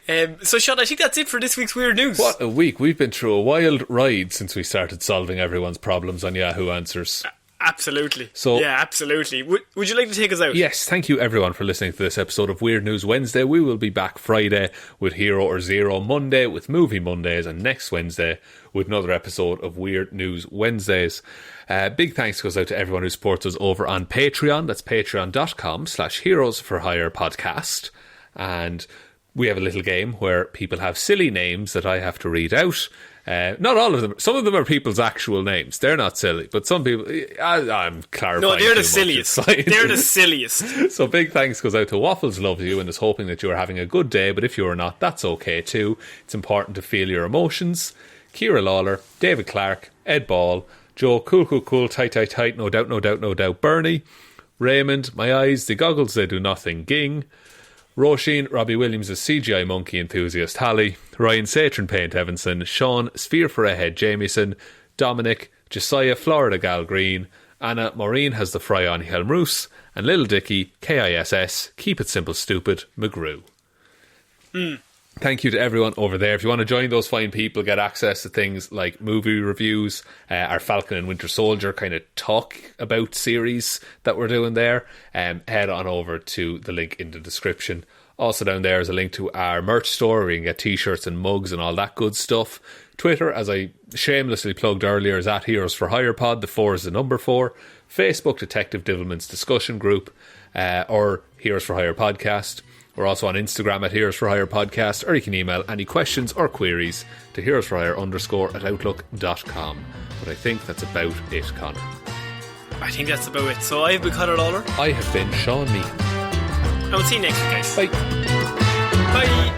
So, Shaun, I think that's it for this week's Weird News. What a week. We've been through a wild ride since we started solving everyone's problems on Yahoo Answers. Absolutely. Absolutely. Would you like to take us out? Yes, thank you everyone for listening to this episode of Weird News Wednesday. We will be back Friday with Hero or Zero, Monday with Movie Mondays, and next Wednesday with another episode of Weird News Wednesdays. Big thanks goes out to everyone who supports us over on Patreon. That's patreon.com/heroesforhire podcast. And we have a little game where people have silly names that I have to read out. Not all of them. Some of them are people's actual names. They're not silly, but some people... I'm clarifying. No, they're the silliest. They're the silliest. So big thanks goes out to Waffles loves you and is hoping that you are having a good day, but if you are not, that's okay too. It's important to feel your emotions. Ciara Lawler, David Clarke, Ed Ball, Joe, cool, tight, no doubt, Bernie, Raymond, my eyes, the goggles, they do nothing, Ging, Roisin Robbie Williams is CGI monkey enthusiast, Hally, Ryan Satron paint Evanson, Shaun sphere for a head Jamieson, Dominic, Jessiah Florida gal green, Anna Maureen has the fry on Hjelmroos, and little Dicky K.I.S.S. keep it simple stupid McGrew. Thank you to everyone over there. If you want to join those fine people, get access to things like movie reviews, our Falcon and Winter Soldier kind of talk about series that we're doing there, head on over to the link in the description. Also down there is a link to our merch store where you can get t-shirts and mugs and all that good stuff. Twitter, as I shamelessly plugged earlier, is at Heroes for Hire Pod. The 4 is the number 4. Facebook, Detective Divilment's discussion group, or Heroes for Hire Podcast. We're also on Instagram at Heroes for Hire Podcast, or you can email any questions or queries to heroesforhire_@outlook.com. But I think that's about it, Connor. I think that's about it. So I've been Connor Lawler. I have been Shaun Meakin. And we'll see you next week, guys. Bye. Bye.